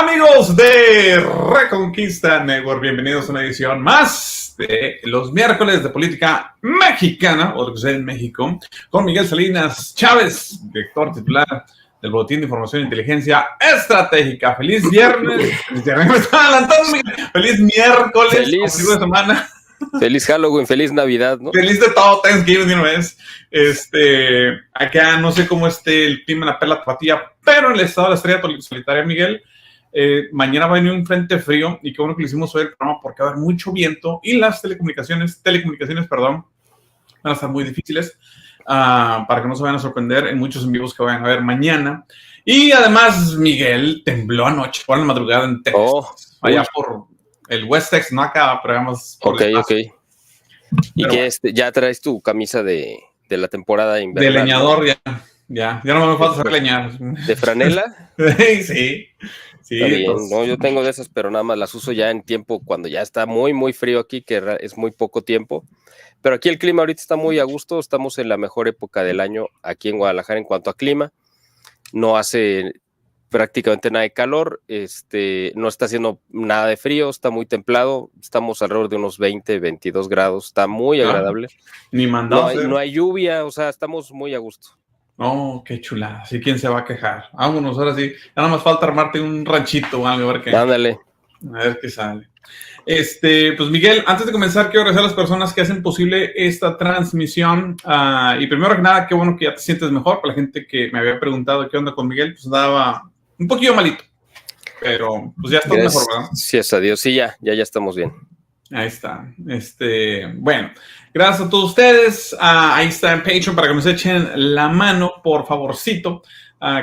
Amigos de Reconquista Network, bienvenidos a una edición más de los miércoles de política mexicana, o lo que sea en México, con Miguel Salinas Chávez, director titular del Boletín de Información e Inteligencia Estratégica. Feliz viernes, me estaba adelantando, Miguel. Feliz miércoles, feliz de semana. Feliz Halloween, feliz Navidad, ¿no? Feliz de todo, Thanksgiving de una vez. Acá no sé cómo esté el clima en la Perla Tapatía, pero en el estado de la Estrella Solitaria, Miguel, mañana va a venir un frente frío y qué bueno que le hicimos hoy el programa porque va a haber mucho viento y las telecomunicaciones, van a estar muy difíciles para que no se vayan a sorprender en muchos en vivos que vayan a ver mañana. Y además, Miguel, tembló anoche por la madrugada en Texas, allá por el West Texas, no acá, pero vamos por Ok. ¿Y qué ya traes tu camisa de la temporada invernal? De leñador, ¿no? Ya no me falta hacer leñar. ¿De franela? Sí. Está bien, no, yo tengo de esas, pero nada más las uso ya en tiempo cuando ya está muy, muy frío aquí, que es muy poco tiempo. Pero aquí el clima ahorita está muy a gusto, estamos en la mejor época del año aquí en Guadalajara en cuanto a clima. No hace prácticamente nada de calor, no está haciendo nada de frío, está muy templado, estamos alrededor de unos 20, 22 grados, está muy agradable. Ni mandado. No hay lluvia, o sea, estamos muy a gusto. Oh, qué chulada. ¿Sí? ¿Quién se va a quejar? Vámonos, ahora sí. Nada más falta armarte un ranchito o algo, a ver qué. Ándale. A ver qué sale. Pues Miguel, antes de comenzar, quiero agradecer a las personas que hacen posible esta transmisión. Y primero que nada, qué bueno que ya te sientes mejor. Para la gente que me había preguntado qué onda con Miguel, pues andaba un poquillo malito. Pero pues ya estás mejor, ¿verdad? Gracias a Dios, sí, ya estamos bien. Ahí está. Bueno, gracias a todos ustedes. Ahí está en Patreon para que nos echen la mano, por favorcito,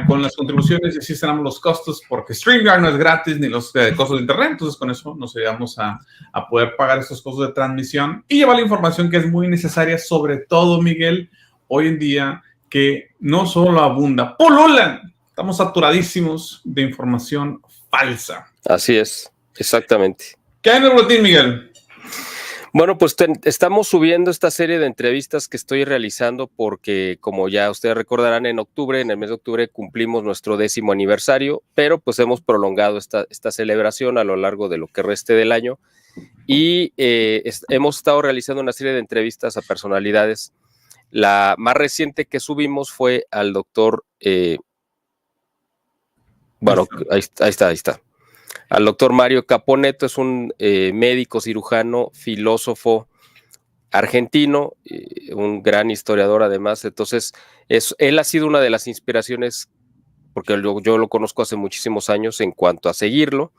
con las contribuciones y así serán los costos, porque StreamYard no es gratis ni los costos de internet. Entonces, con eso nos ayudamos a poder pagar estos costos de transmisión y llevar la información que es muy necesaria, sobre todo, Miguel, hoy en día, que no solo abunda, pululan. Estamos saturadísimos de información falsa. Así es, exactamente. ¿Qué hay en el boletín, Miguel? Bueno, pues estamos subiendo esta serie de entrevistas que estoy realizando porque, como ya ustedes recordarán, en el mes de octubre cumplimos nuestro 10º aniversario, pero pues hemos prolongado esta celebración a lo largo de lo que reste del año y hemos estado realizando una serie de entrevistas a personalidades. La más reciente que subimos fue al doctor, ahí está. Al doctor Mario Caponeto, es un médico, cirujano, filósofo argentino, un gran historiador además. Entonces, él ha sido una de las inspiraciones, porque yo lo conozco hace muchísimos años en cuanto a seguirlo,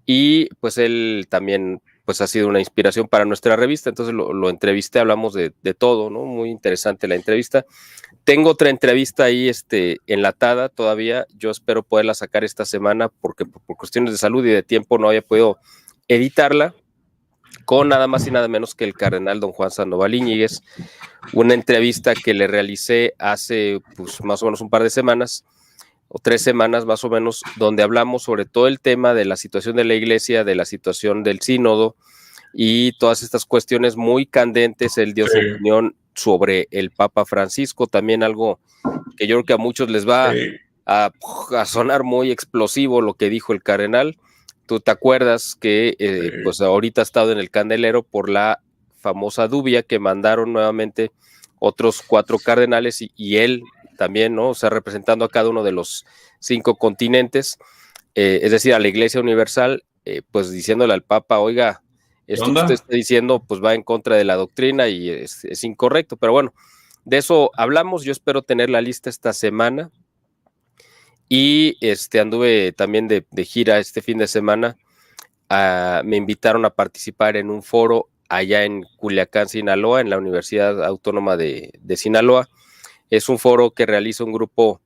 y pues él también pues ha sido una inspiración para nuestra revista. Entonces lo entrevisté, hablamos de todo, ¿no? Muy interesante la entrevista. Tengo otra entrevista ahí enlatada todavía. Yo espero poderla sacar esta semana porque por cuestiones de salud y de tiempo no había podido editarla, con nada más y nada menos que el cardenal don Juan Sandoval Íñiguez. Una entrevista que le realicé hace pues más o menos un par de semanas, o 3 semanas más o menos, donde hablamos sobre todo el tema de la situación de la iglesia, de la situación del sínodo y todas estas cuestiones muy candentes. Él dio su opinión sobre el Papa Francisco, también algo que yo creo que a muchos les va a sonar muy explosivo lo que dijo el cardenal. Tú te acuerdas que pues ahorita ha estado en el candelero por la famosa dubia que mandaron nuevamente otros 4 cardenales y él también, ¿no? O sea, representando a cada uno de los 5 continentes, es decir, a la Iglesia Universal, pues diciéndole al Papa, oiga, esto que usted está diciendo pues va en contra de la doctrina y es incorrecto. Pero bueno, de eso hablamos. Yo espero tener la lista esta semana. Y anduve también de gira este fin de semana. Me invitaron a participar en un foro allá en Culiacán, Sinaloa, en la Universidad Autónoma de Sinaloa. Es un foro que realiza un grupo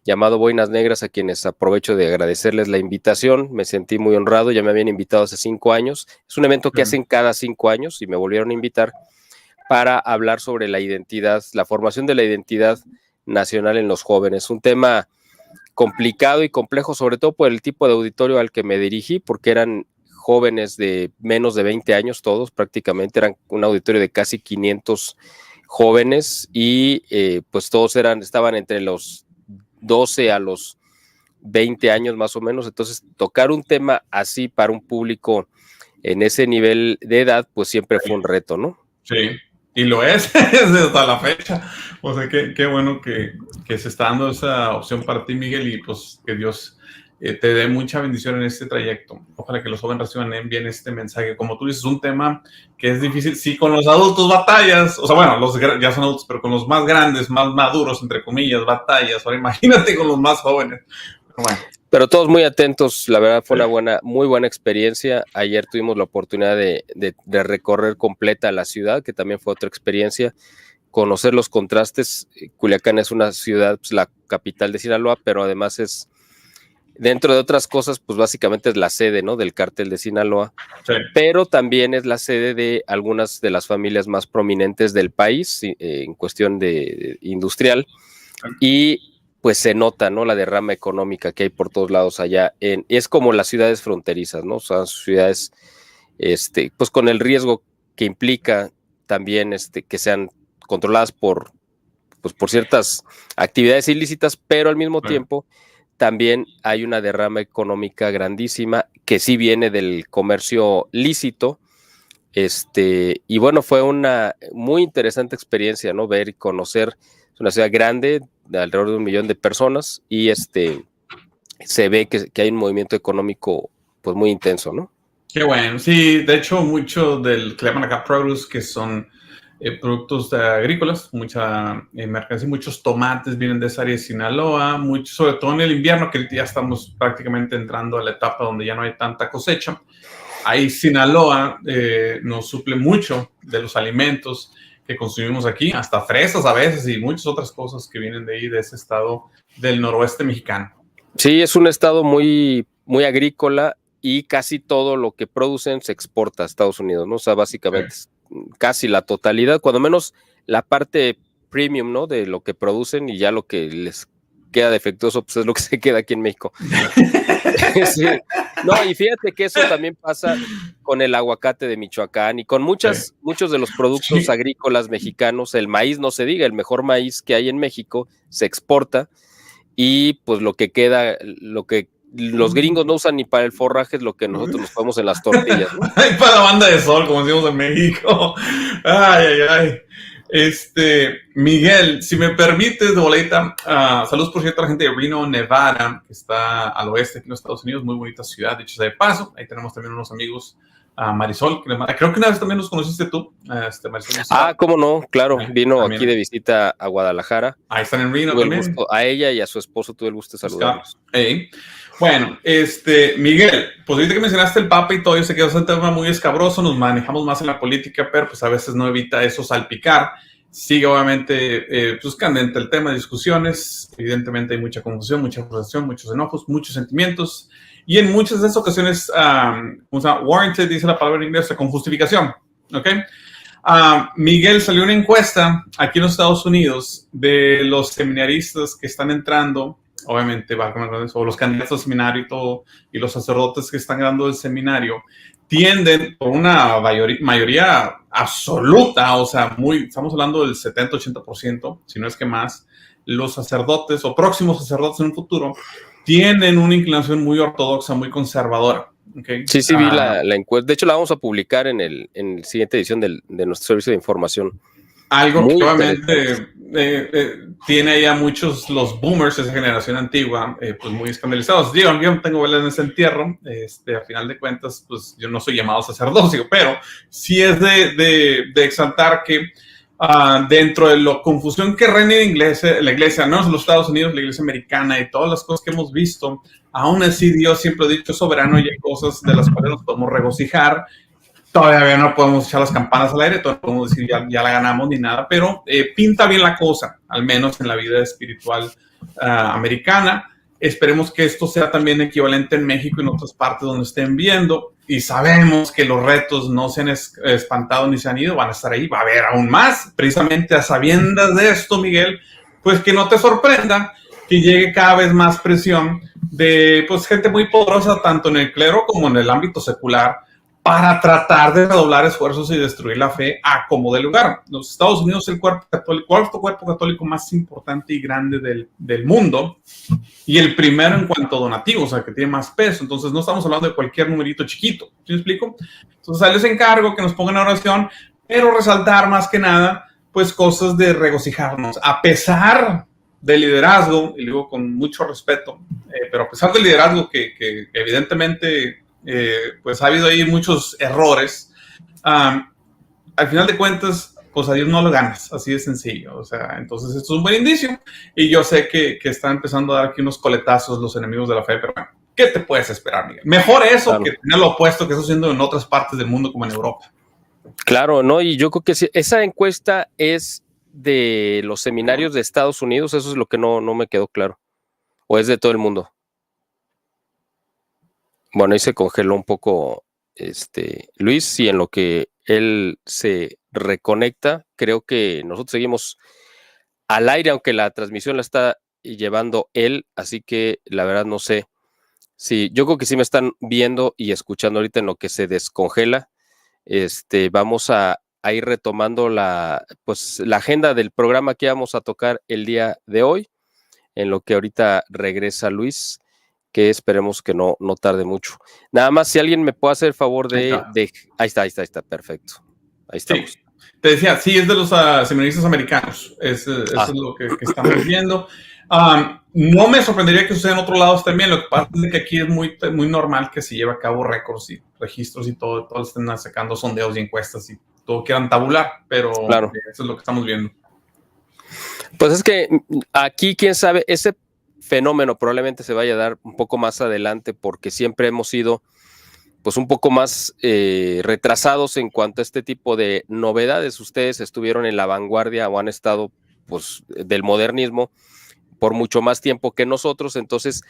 llamado Boinas Negras, a quienes aprovecho de agradecerles la invitación. Me sentí muy honrado, ya me habían invitado hace 5 años. Es un evento que hacen cada 5 años y me volvieron a invitar para hablar sobre la identidad, la formación de la identidad nacional en los jóvenes. Un tema complicado y complejo, sobre todo por el tipo de auditorio al que me dirigí, porque eran jóvenes de menos de 20 años, todos prácticamente, eran un auditorio de casi 500 jóvenes y pues todos estaban entre los 12 a los 20 años más o menos. Entonces, tocar un tema así para un público en ese nivel de edad, pues siempre fue un reto, ¿no? Sí, y lo es hasta la fecha. O sea, qué bueno que se está dando esa opción para ti, Miguel, y pues que Dios te dé mucha bendición en este trayecto. Ojalá que los jóvenes reciban bien este mensaje. Como tú dices, un tema que es difícil. Si con los adultos batallas, o sea, bueno, los ya son adultos, pero con los más grandes, más maduros, entre comillas, batallas. Ahora imagínate con los más jóvenes. Bueno. Pero todos muy atentos, la verdad fue una muy buena experiencia. Ayer tuvimos la oportunidad de recorrer completa la ciudad, que también fue otra experiencia, conocer los contrastes. Culiacán es una ciudad, pues, la capital de Sinaloa, pero además es, dentro de otras cosas, pues básicamente es la sede, ¿no?, del cártel de Sinaloa, sí, pero también es la sede de algunas de las familias más prominentes del país en cuestión de industrial, y pues se nota, ¿no?, la derrama económica que hay por todos lados allá. Es como las ciudades fronterizas, ¿no? O sea, ciudades, pues con el riesgo que implica también que sean controladas por ciertas actividades ilícitas, pero al mismo tiempo también hay una derrama económica grandísima que sí viene del comercio lícito. Y bueno, fue una muy interesante experiencia, ¿no?, ver y conocer. Es una ciudad grande, de alrededor de 1 millón de personas, y se ve que hay un movimiento económico pues muy intenso, ¿no? Qué bueno. Sí, de hecho, mucho del que le llaman acá produce, que son productos agrícolas, mucha mercancía, muchos tomates vienen de esa área de Sinaloa, sobre todo en el invierno, que ya estamos prácticamente entrando a la etapa donde ya no hay tanta cosecha. Ahí Sinaloa nos suple mucho de los alimentos que consumimos aquí, hasta fresas a veces y muchas otras cosas que vienen de ahí, de ese estado del noroeste mexicano. Sí, es un estado muy, muy agrícola, y casi todo lo que producen se exporta a Estados Unidos, ¿no? O sea, básicamente casi la totalidad, cuando menos la parte premium, ¿no?, de lo que producen, y ya lo que les queda defectuoso, pues es lo que se queda aquí en México. Sí. No, y fíjate que eso también pasa con el aguacate de Michoacán y con muchos de los productos agrícolas mexicanos. El maíz, no se diga, el mejor maíz que hay en México se exporta, y pues lo que queda, lo que los gringos no usan ni para el forraje, es lo que nosotros nos ponemos en las tortillas, ¿no? Ay, para la banda de sol, como decimos en México. Ay, ay, ay. Miguel, si me permites, de boleta, saludos por cierto a la gente de Reno, Nevada, que está al oeste aquí en los Estados Unidos, muy bonita ciudad, dicho sea de paso. Ahí tenemos también unos amigos, Marisol, creo que una vez también nos conociste tú, Marisol. Cómo no, claro, vino también aquí de visita a Guadalajara. Ahí están en Reno también. A ella y a su esposo tuve el gusto de saludarlos. Bueno, Miguel, pues ahorita que mencionaste el Papa y todo, yo sé que es un tema muy escabroso, nos manejamos más en la política, pero pues a veces no evita eso salpicar. Sigue obviamente pues candente el tema de discusiones, evidentemente hay mucha confusión, mucha frustración, muchos enojos, muchos sentimientos, y en muchas de esas ocasiones, warranted, dice la palabra en inglés, con justificación, ¿ok? Miguel, salió una encuesta aquí en los Estados Unidos de los seminaristas que están entrando, obviamente, o los candidatos al seminario y todo, y los sacerdotes que están dando el seminario, tienden por una mayoría absoluta, o sea, estamos hablando del 70-80%, si no es que más, los sacerdotes o próximos sacerdotes en un futuro tienen una inclinación muy ortodoxa, muy conservadora. Okay. Sí, vi la encuesta. De hecho, la vamos a publicar en la siguiente edición de nuestro servicio de información. Algo muy que obviamente tiene ya muchos, los boomers, esa generación antigua, pues muy escandalizados. Yo no tengo velas en ese entierro, a final de cuentas, pues yo no soy llamado sacerdocio, pero sí es de exaltar que dentro de la confusión que reina en la iglesia, no en los Estados Unidos, la iglesia americana y todas las cosas que hemos visto, aún así Dios siempre ha dicho soberano, y hay cosas de las cuales nos podemos regocijar. Todavía no podemos echar las campanas al aire, todavía no podemos decir ya la ganamos ni nada, pero pinta bien la cosa, al menos en la vida espiritual americana. Esperemos que esto sea también equivalente en México y en otras partes donde estén viendo, y sabemos que los retos no se han espantado ni se han ido, van a estar ahí, va a haber aún más, precisamente a sabiendas de esto, Miguel, pues que no te sorprenda que llegue cada vez más presión de pues gente muy poderosa, tanto en el clero como en el ámbito secular, para tratar de redoblar esfuerzos y destruir la fe a como de lugar. Los Estados Unidos es el cuarto cuerpo católico más importante y grande del mundo, y el primero en cuanto a donativos, o sea, que tiene más peso. Entonces no estamos hablando de cualquier numerito chiquito, ¿sí me explico? Entonces ahí les encargo que nos pongan en oración, pero resaltar más que nada, pues cosas de regocijarnos, a pesar del liderazgo, y digo con mucho respeto, pero a pesar del liderazgo que evidentemente pues ha habido ahí muchos errores, al final de cuentas, pues a Dios no lo ganas, así de sencillo. O sea, entonces esto es un buen indicio, y yo sé que están empezando a dar aquí unos coletazos los enemigos de la fe, pero bueno, ¿qué te puedes esperar, Miguel? Mejor eso claro, que tener lo opuesto que está haciendo en otras partes del mundo como en Europa. Claro, ¿no? Y yo creo que sí, esa encuesta es de los seminarios de Estados Unidos, eso es lo que no me quedó claro. ¿O es de todo el mundo? Bueno, ahí se congeló un poco Luis, y en lo que él se reconecta, creo que nosotros seguimos al aire, aunque la transmisión la está llevando él, así que la verdad no sé. Sí, yo creo que sí me están viendo y escuchando ahorita en lo que se descongela. Vamos a ir retomando la agenda del programa que vamos a tocar el día de hoy, en lo que ahorita regresa Luis, que esperemos que no tarde mucho. Nada más, si alguien me puede hacer el favor de ahí está, perfecto. Ahí estamos. Sí. Te decía, sí, es de los seminaristas americanos. Eso es lo que estamos viendo. No me sorprendería que suceda en otros lados también. Lo que pasa es que aquí es muy, muy normal que se lleve a cabo récords y registros y todo estén sacando sondeos y encuestas y todo quieran tabular, pero claro, eso es lo que estamos viendo. Pues es que aquí, quién sabe, ese fenómeno probablemente se vaya a dar un poco más adelante, porque siempre hemos sido pues un poco más retrasados en cuanto a este tipo de novedades. Ustedes estuvieron en la vanguardia o han estado pues del modernismo por mucho más tiempo que nosotros, entonces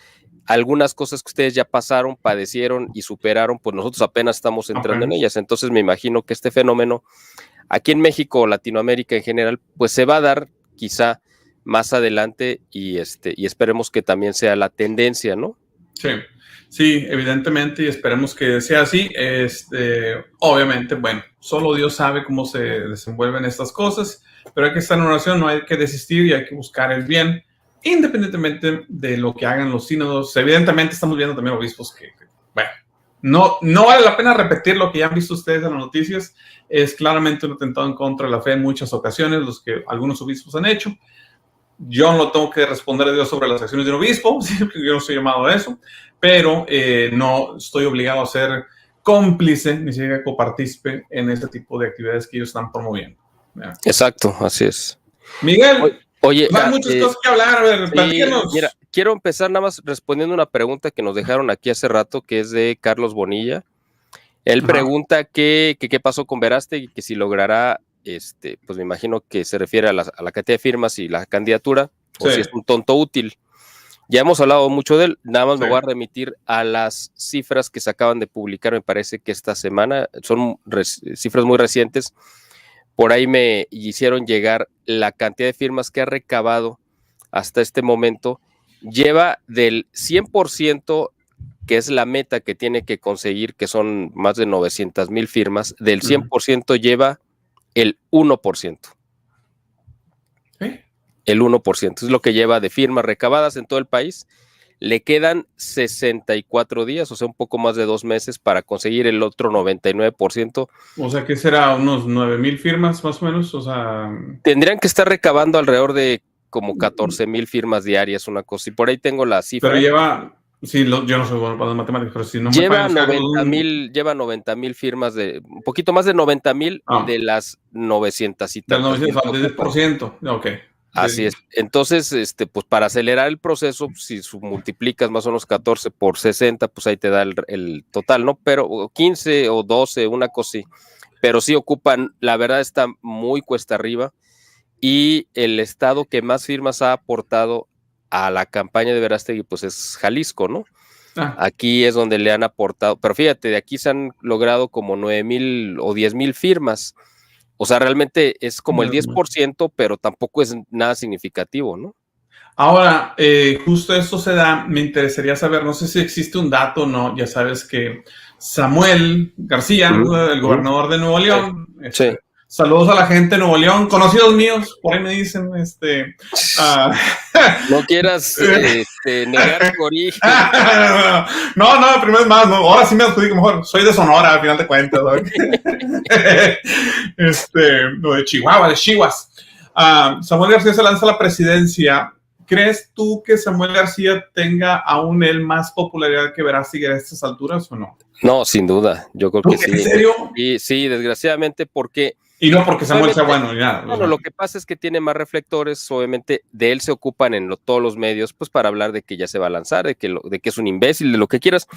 algunas cosas que ustedes ya pasaron, padecieron y superaron, pues nosotros apenas estamos entrando en ellas. Entonces me imagino que este fenómeno aquí en México o Latinoamérica en general, pues se va a dar quizá más adelante, y esperemos que también sea la tendencia, ¿no? Sí, evidentemente, y esperemos que sea así. Obviamente, bueno, solo Dios sabe cómo se desenvuelven estas cosas, pero hay que estar en oración, no hay que desistir y hay que buscar el bien, independientemente de lo que hagan los sínodos. Evidentemente estamos viendo también obispos que bueno, no vale la pena repetir lo que ya han visto ustedes en las noticias. Es claramente un atentado en contra de la fe en muchas ocasiones, los que algunos obispos han hecho. Yo no tengo que responder a Dios sobre las acciones de un obispo, yo no soy llamado a eso, pero no estoy obligado a ser cómplice, ni siquiera copartícipe en este tipo de actividades que ellos están promoviendo. ¿Verdad? Exacto, así es. Miguel, oye, hay muchas cosas que hablar, a ver, platícanos. Mira, quiero empezar nada más respondiendo una pregunta que nos dejaron aquí hace rato, que es de Carlos Bonilla. Él pregunta qué pasó con Verástegui, que si logrará, pues me imagino que se refiere a la cantidad de firmas y la candidatura, o si es un tonto útil. Ya hemos hablado mucho de él, nada más me voy a remitir a las cifras que se acaban de publicar, me parece que esta semana, son cifras muy recientes. Por ahí me hicieron llegar la cantidad de firmas que ha recabado hasta este momento. Lleva del 100%, que es la meta que tiene que conseguir, que son más de 900,000 firmas, del 100% lleva el 1%. ¿Eh? El 1% es lo que lleva de firmas recabadas en todo el país. Le quedan 64 días, o sea, un poco más de 2 meses para conseguir el otro 99%. O sea, ¿qué será? ¿Unos 9,000 firmas más o menos? O sea, tendrían que estar recabando alrededor de como 14,000 firmas diarias, una cosa. Y por ahí tengo la cifra. Pero lleva... Sí, yo no soy bueno para las matemáticas, pero si no me lleva 90,000 firmas, un poquito más de 90,000 de las 900 y tantas. Del 10%, ok. Así es. Entonces, pues para acelerar el proceso, si multiplicas más o menos 14 por 60, pues ahí te da el total, ¿no? Pero 15 o 12, una cosa así. Pero sí ocupan, la verdad está muy cuesta arriba, y el estado que más firmas ha aportado a la campaña de Verástegui, pues es Jalisco, ¿no? Aquí es donde le han aportado, pero fíjate, de aquí se han logrado como 9,000 o 10,000 firmas. O sea, realmente es como el 10%, pero tampoco es nada significativo, ¿no? Ahora, justo esto se da, me interesaría saber, no sé si existe un dato o no, ya sabes que Samuel García, el gobernador de Nuevo León. Sí. Saludos a la gente de Nuevo León, conocidos míos, por ahí me dicen, no quieras negar tu origen. No, primero es más, no, ahora sí me adjudico mejor, soy de Sonora, al final de cuentas, no, de Chihuahua, de Chihuas. Samuel García se lanza a la presidencia. ¿Crees tú que Samuel García tenga aún él más popularidad que Verástegui a estas alturas o no? No, sin duda, yo creo que sí. ¿En serio? Y sí, desgraciadamente, porque... Y no porque Samuel sea bueno, ya. Bueno, lo que pasa es que tiene más reflectores, obviamente, de él se ocupan en todos los medios, pues para hablar de que ya se va a lanzar, de que es un imbécil, de lo que quieras,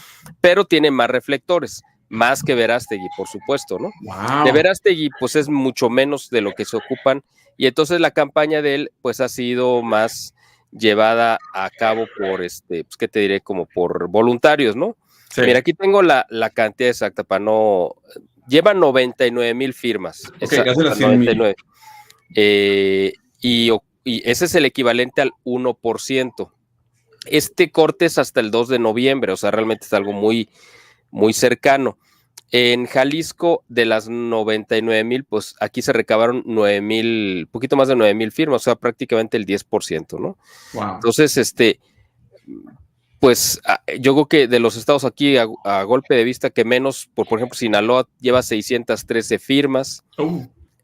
pero tiene más reflectores, más que Verástegui, por supuesto, ¿no? Wow. De Verástegui, pues es mucho menos de lo que se ocupan, y entonces la campaña de él, pues ha sido más llevada a cabo por, pues, ¿qué te diré? Como por voluntarios, ¿no? Sí. Mira, aquí tengo la cantidad exacta para no... Lleva 99,000 firmas. Okay, casi las 100,000. Y ese es el equivalente al 1%. Este corte es hasta el 2 de noviembre, o sea, realmente es algo muy, muy cercano. En Jalisco, de las 99,000, pues aquí se recabaron 9,000, poquito más de 9,000 firmas, o sea, prácticamente el 10%, ¿no? Wow. Entonces, pues yo creo que de los estados aquí a golpe de vista que menos, por ejemplo, Sinaloa lleva 613 firmas.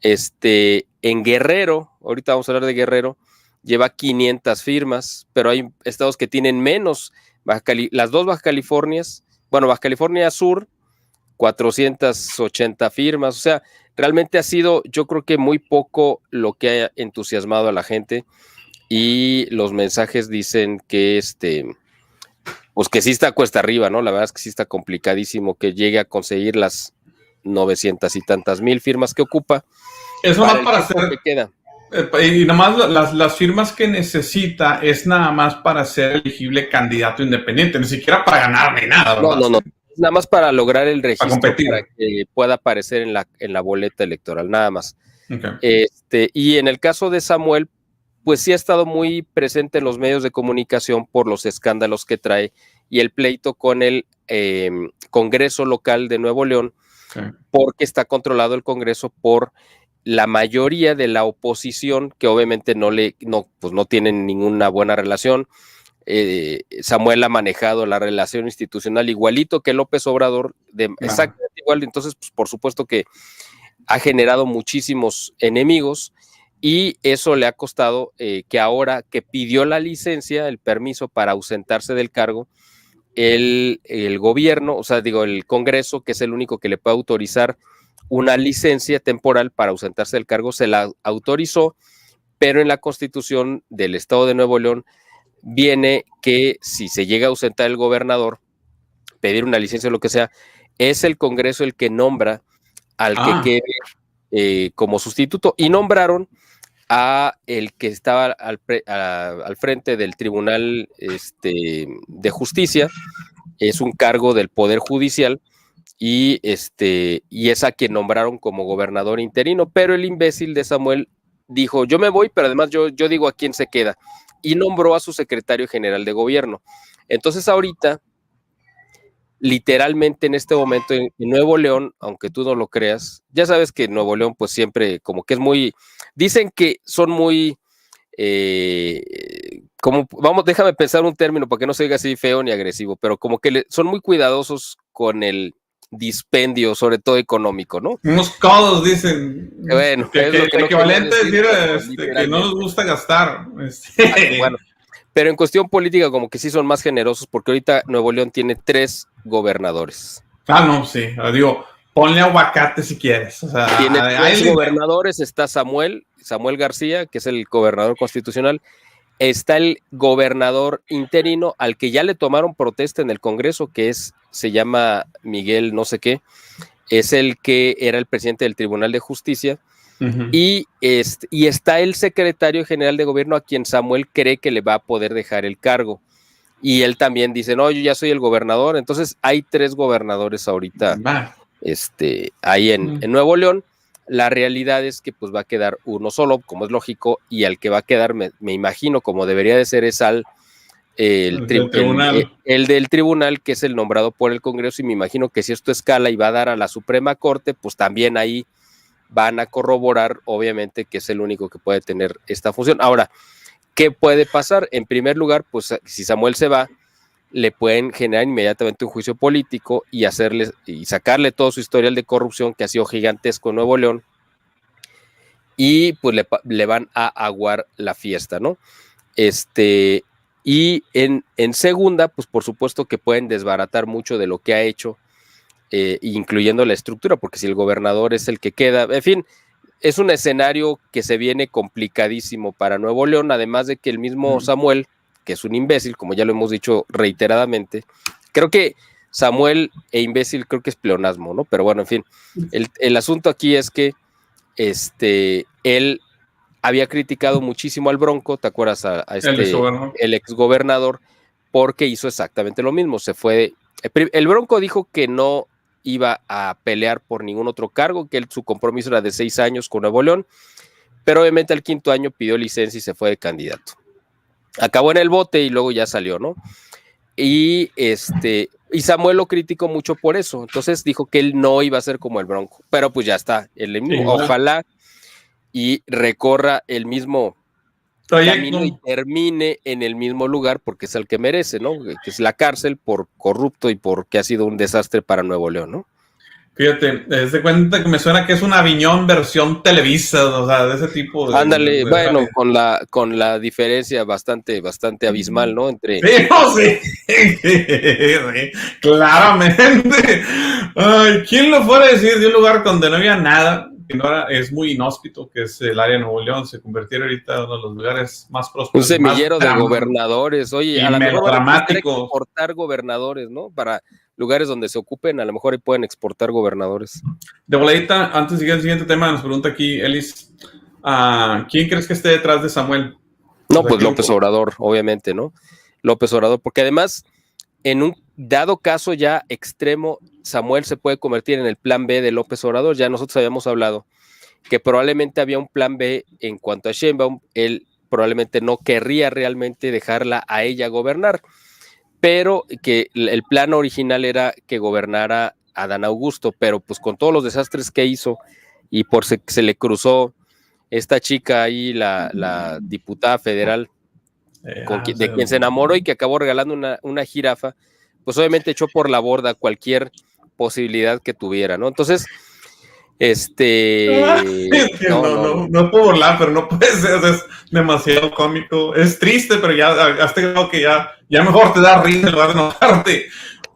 En Guerrero, ahorita vamos a hablar de Guerrero, lleva 500 firmas, pero hay estados que tienen menos. Las dos Baja Californias, bueno, Baja California Sur, 480 firmas, o sea, realmente ha sido, yo creo que muy poco lo que ha entusiasmado a la gente, y los mensajes dicen que pues que sí está cuesta arriba, ¿no? La verdad es que sí está complicadísimo que llegue a conseguir las 900 y tantas mil firmas que ocupa. Eso más para hacer... que queda. Y nada más las firmas que necesita es nada más para ser elegible candidato independiente, ni siquiera para ganar ni nada, ¿verdad? No. Nada más para lograr el registro para que pueda aparecer en la boleta electoral, nada más. Okay. Y en el caso de Samuel, pues sí ha estado muy presente en los medios de comunicación por los escándalos que trae y el pleito con el Congreso local de Nuevo León, okay, porque está controlado el Congreso por la mayoría de la oposición, que obviamente no tienen ninguna buena relación. Samuel ha manejado la relación institucional igualito que López Obrador, exactamente igual, entonces pues por supuesto que ha generado muchísimos enemigos, y eso le ha costado que ahora que pidió la licencia, el permiso para ausentarse del cargo, el gobierno, o sea, el Congreso, que es el único que le puede autorizar una licencia temporal para ausentarse del cargo, se la autorizó, pero en la Constitución del Estado de Nuevo León viene que si se llega a ausentar el gobernador, pedir una licencia o lo que sea, es el Congreso el que nombra al que quede como sustituto, y nombraron a el que estaba al frente del Tribunal de Justicia. Es un cargo del Poder Judicial, y es a quien nombraron como gobernador interino, pero el imbécil de Samuel dijo, yo me voy, pero además yo digo a quién se queda, y nombró a su secretario general de gobierno. Entonces ahorita, literalmente en este momento en Nuevo León, aunque tú no lo creas, ya sabes que Nuevo León pues siempre como que es muy, dicen que son muy, déjame pensar un término para que no se diga así feo ni agresivo, pero como que son muy cuidadosos con el dispendio, sobre todo económico, ¿no? Unos codos, dicen. Bueno, que el equivalente es decir que no nos gusta gastar. Bueno, pero en cuestión política como que sí son más generosos, porque ahorita Nuevo León tiene 3 gobernadores. No, sí, digo, ponle aguacate si quieres. O sea, tiene 3 gobernadores, está Samuel García, que es el gobernador constitucional, está el gobernador interino, al que ya le tomaron protesta en el Congreso, que se llama Miguel no sé qué, es el que era el presidente del Tribunal de Justicia. Uh-huh. Y está el secretario general de gobierno, a quien Samuel cree que le va a poder dejar el cargo, y él también dice, no, yo ya soy el gobernador. Entonces hay 3 gobernadores ahorita ahí en Nuevo León. La realidad es que pues va a quedar uno solo, como es lógico, y al que va a quedar, me imagino, como debería de ser, es al el tribunal. El del tribunal, que es el nombrado por el Congreso, y me imagino que si esto escala y va a dar a la Suprema Corte, pues también ahí van a corroborar, obviamente, que es el único que puede tener esta función. Ahora, ¿qué puede pasar? En primer lugar, pues si Samuel se va, le pueden generar inmediatamente un juicio político y sacarle todo su historial de corrupción, que ha sido gigantesco en Nuevo León, y pues le van a aguar la fiesta, ¿no? Y en segunda, pues por supuesto que pueden desbaratar mucho de lo que ha hecho, incluyendo la estructura, porque si el gobernador es el que queda, en fin, es un escenario que se viene complicadísimo para Nuevo León, además de que el mismo Samuel, que es un imbécil, como ya lo hemos dicho reiteradamente, creo que Samuel e imbécil creo que es pleonasmo, ¿no? Pero bueno, en fin, el asunto aquí es que él había criticado muchísimo al Bronco, ¿te acuerdas? El exgobernador, porque hizo exactamente lo mismo, se fue. El Bronco dijo que no iba a pelear por ningún otro cargo, que su compromiso era de 6 años con Nuevo León, pero obviamente al 5º año pidió licencia y se fue de candidato. Acabó en el bote y luego ya salió, ¿no? Y Samuel lo criticó mucho por eso, entonces dijo que él no iba a ser como el Bronco, pero pues ya está, ojalá y recorra el mismo camino y termine en el mismo lugar, porque es el que merece, ¿no? Que es la cárcel por corrupto y porque ha sido un desastre para Nuevo León, ¿no? Fíjate, de cuenta que me suena que es una Aviñón versión Televisa, o sea, de ese tipo. Ándale, bueno, con la diferencia bastante abismal, ¿no? Sí, sí, claramente. Ay, ¿quién lo fuera a decir de un lugar donde no había nada, que no es muy inhóspito, que es el área de Nuevo León, se convirtiera ahorita en uno de los lugares más prósperos? Un semillero de gobernadores, oye, a lo mejor van a exportar gobernadores, ¿no? Para lugares donde se ocupen, a lo mejor ahí pueden exportar gobernadores. De voladita, antes de seguir al siguiente tema, nos pregunta aquí Elis, ¿quién crees que esté detrás de Samuel? No, pues López Obrador, obviamente, ¿no? López Obrador, porque además, en un dado caso ya extremo, Samuel se puede convertir en el plan B de López Obrador. Ya nosotros habíamos hablado que probablemente había un plan B en cuanto a Sheinbaum. Él probablemente no querría realmente dejarla a ella gobernar, pero que el plan original era que gobernara Adán Augusto, pero pues con todos los desastres que hizo y por se le cruzó esta chica ahí, la diputada federal, de quien se enamoró y que acabó regalando una jirafa, pues obviamente echó por la borda cualquier posibilidad que tuviera, ¿no? Entonces, no puedo burlar, pero no puede ser, es demasiado cómico, es triste, pero ya hasta creo que ya mejor te da risa en lugar de enojarte.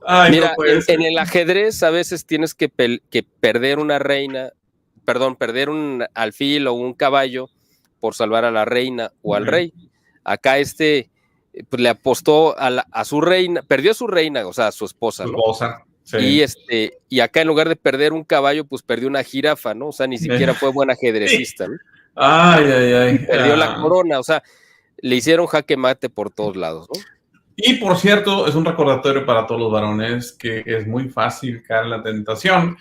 Ay, mira, en el ajedrez a veces tienes que perder una reina, perder un alfil o un caballo por salvar a la reina o al rey. Acá pues le apostó a su reina, perdió a su reina, o sea, a su esposa, ¿no? Sí. Y acá en lugar de perder un caballo, pues perdió una jirafa, ¿no? O sea, ni siquiera fue buen ajedrecista, ¿no? Ay. Perdió la corona, o sea, le hicieron jaque mate por todos lados, ¿no? Y por cierto, es un recordatorio para todos los varones que es muy fácil caer en la tentación.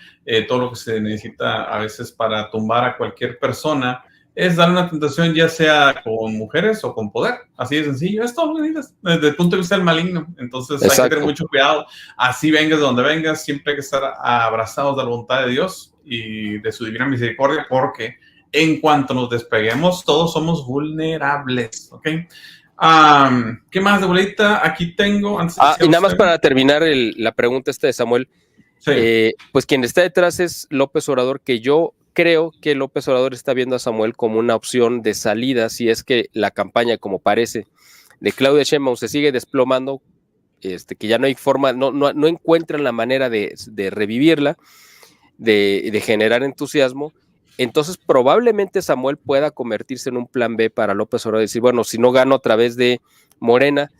Todo lo que se necesita a veces para tumbar a cualquier persona es dar una tentación, ya sea con mujeres o con poder. Así de sencillo. Es todo lo que necesitas desde el punto de vista del maligno. Entonces hay que tener mucho cuidado. Así vengas de donde vengas, siempre hay que estar abrazados de la voluntad de Dios y de su divina misericordia, porque en cuanto nos despeguemos, todos somos vulnerables. ¿Ok? ¿Qué más de bolita? Aquí tengo. Y nada más para terminar la pregunta de Samuel, sí. Pues quien está detrás es López Obrador, que yo creo que López Obrador está viendo a Samuel como una opción de salida si es que la campaña, como parece, de Claudia Sheinbaum se sigue desplomando, que ya no hay forma, no encuentran la manera de revivirla, de generar entusiasmo. Entonces probablemente Samuel pueda convertirse en un plan B para López Obrador, decir, bueno, si no gano a través de Morena,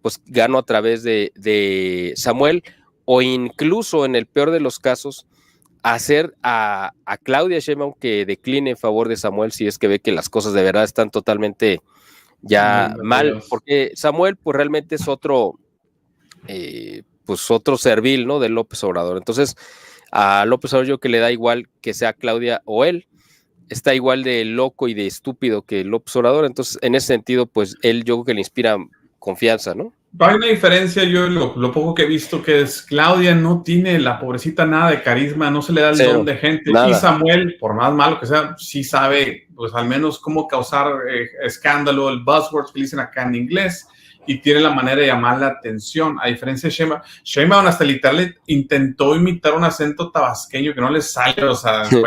pues gano a través de Samuel, o incluso en el peor de los casos, hacer a Claudia Sheinbaum que decline en favor de Samuel si es que ve que las cosas de verdad están totalmente ya mal, porque Samuel pues realmente es otro servil, ¿no? De López Obrador. Entonces a López Obrador yo que le da igual que sea Claudia o él, está igual de loco y de estúpido que López Obrador, entonces en ese sentido pues él yo creo que le inspira confianza, ¿no? Hay una diferencia, yo lo poco que he visto, que es Claudia no tiene la pobrecita nada de carisma, no se le da el don Cero, de gente. Y nada. Samuel, por más malo que sea, sí sabe, pues al menos cómo causar escándalo, el buzzword que dicen acá en inglés, y tiene la manera de llamar la atención. A diferencia de Sheinbaum hasta literal intentó imitar un acento tabasqueño que no le sale, o sea, fue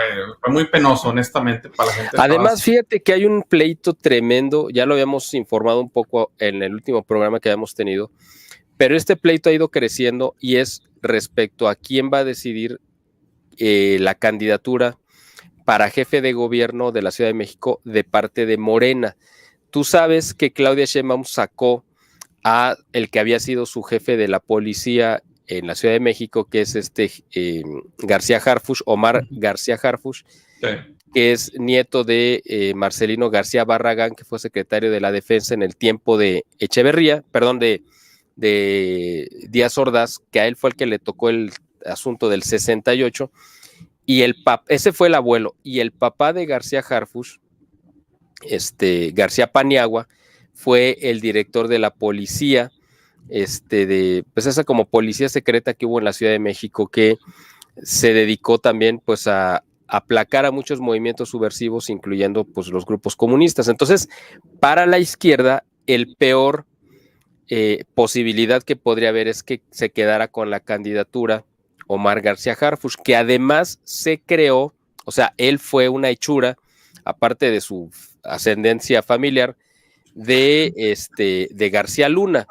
muy penoso, honestamente, para la gente de Además, Tabasco. fíjate que hay un pleito tremendo, ya lo habíamos informado un poco en el último programa que habíamos tenido, pero este pleito ha ido creciendo y es respecto a quién va a decidir la candidatura para jefe de gobierno de la Ciudad de México de parte de Morena. Tú sabes que Claudia Sheinbaum sacó a el que había sido su jefe de la policía en la Ciudad de México, que es García Harfuch, Omar García Harfuch, Sí. que es nieto de Marcelino García Barragán, que fue secretario de la Defensa en el tiempo de Echeverría, perdón, de Díaz Ordaz, que a él fue el que le tocó el asunto del 68, y ese fue el abuelo, y el papá de García Harfuch, García Paniagua, fue el director de la policía, pues esa como policía secreta que hubo en la Ciudad de México, que se dedicó también pues a aplacar a muchos movimientos subversivos, incluyendo pues los grupos comunistas. Entonces, para la izquierda, el peor posibilidad que podría haber es que se quedara con la candidatura Omar García Harfuch, que además se creó, o sea, él fue una hechura, aparte de su ascendencia familiar, de García Luna,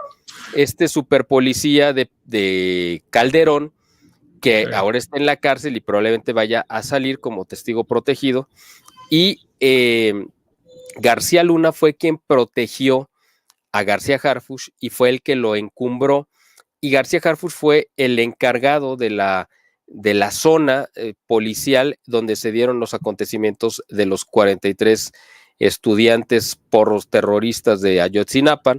super policía de Calderón, que Sí. ahora está en la cárcel y probablemente vaya a salir como testigo protegido. Y García Luna fue quien protegió a García Harfuch y fue el que lo encumbró. Y García Harfuch fue el encargado de la zona policial donde se dieron los acontecimientos de los 43 estudiantes porros terroristas de Ayotzinapa,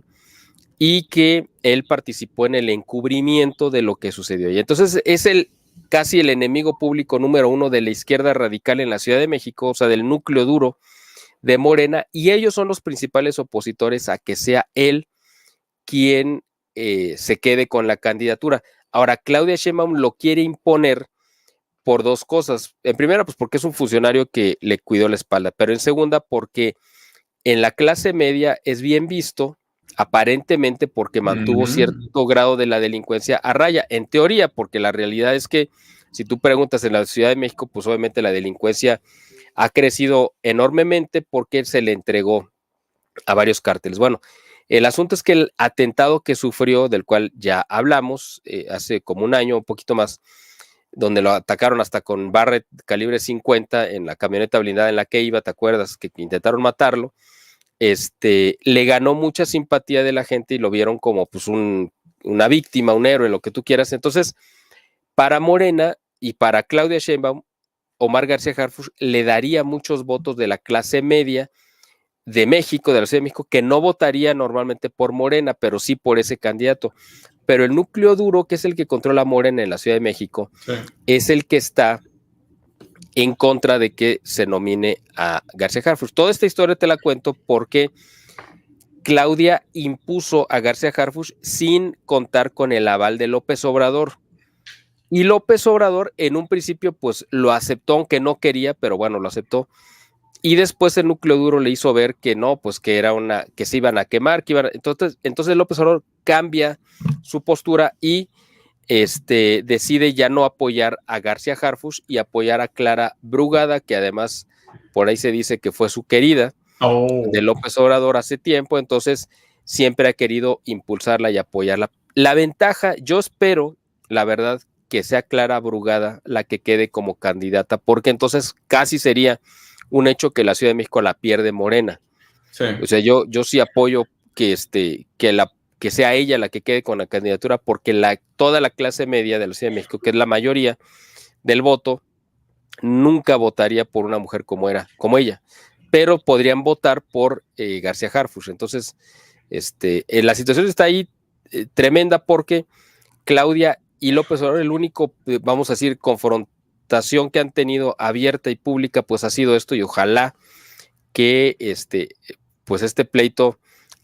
y que él participó en el encubrimiento de lo que sucedió. Y entonces es casi el enemigo público número uno de la izquierda radical en la Ciudad de México, o sea, del núcleo duro de Morena, y ellos son los principales opositores a que sea él quien se quede con la candidatura. Ahora, Claudia Sheinbaum lo quiere imponer por dos cosas. En primera, pues porque es un funcionario que le cuidó la espalda, pero en segunda, porque en la clase media es bien visto, aparentemente porque mantuvo cierto grado de la delincuencia a raya, en teoría, porque la realidad es que si tú preguntas en la Ciudad de México, pues obviamente la delincuencia ha crecido enormemente porque se le entregó a varios cárteles. Bueno, el asunto es que el atentado que sufrió, del cual ya hablamos hace como un año, un poquito más, donde lo atacaron hasta con Barrett calibre 50 en la camioneta blindada en la que iba, ¿te acuerdas? Que intentaron matarlo. Le ganó mucha simpatía de la gente y lo vieron como pues una víctima, un héroe, lo que tú quieras. Entonces, para Morena y para Claudia Sheinbaum, Omar García Harfuch le daría muchos votos de la clase media de México, de la Ciudad de México, que no votaría normalmente por Morena, pero sí por ese candidato. Pero el núcleo duro, que es el que controla Morena en la Ciudad de México, sí, es el que está en contra de que se nomine a García Harfuch. Toda esta historia te la cuento porque Claudia impuso a García Harfuch sin contar con el aval de López Obrador. Y López Obrador en un principio pues lo aceptó, aunque no quería, pero bueno, lo aceptó. Y después el núcleo duro le hizo ver que no, pues que era que se iban a quemar, entonces López Obrador cambia su postura y decide ya no apoyar a García Harfuch y apoyar a Clara Brugada, que además por ahí se dice que fue su querida de López Obrador hace tiempo, entonces siempre ha querido impulsarla y apoyarla. La ventaja, yo espero, la verdad, que sea Clara Brugada la que quede como candidata, porque entonces casi sería un hecho que la Ciudad de México la pierde Morena. Sí. O sea, yo sí apoyo que sea ella la que quede con la candidatura, porque toda la clase media de la Ciudad de México, que es la mayoría del voto, nunca votaría por una mujer como ella, pero podrían votar por García Harfuch. Entonces, la situación está ahí tremenda porque Claudia y López Obrador, el único, vamos a decir, confrontación que han tenido abierta y pública, pues ha sido esto, y ojalá que pues este pleito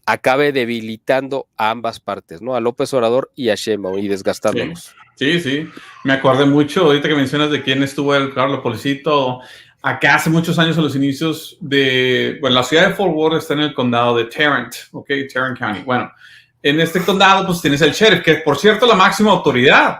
acabe debilitando a ambas partes, ¿no? A López Obrador y a Sheinbaum y desgastándolos. Sí. Me acordé mucho ahorita que mencionas de quién estuvo el Carlos Policito. Acá hace muchos años, a los inicios de, bueno, la ciudad de Fort Worth está en el condado de Tarrant, ¿ok? Tarrant County. Bueno, en este condado, pues tienes el sheriff, que por cierto, la máxima autoridad,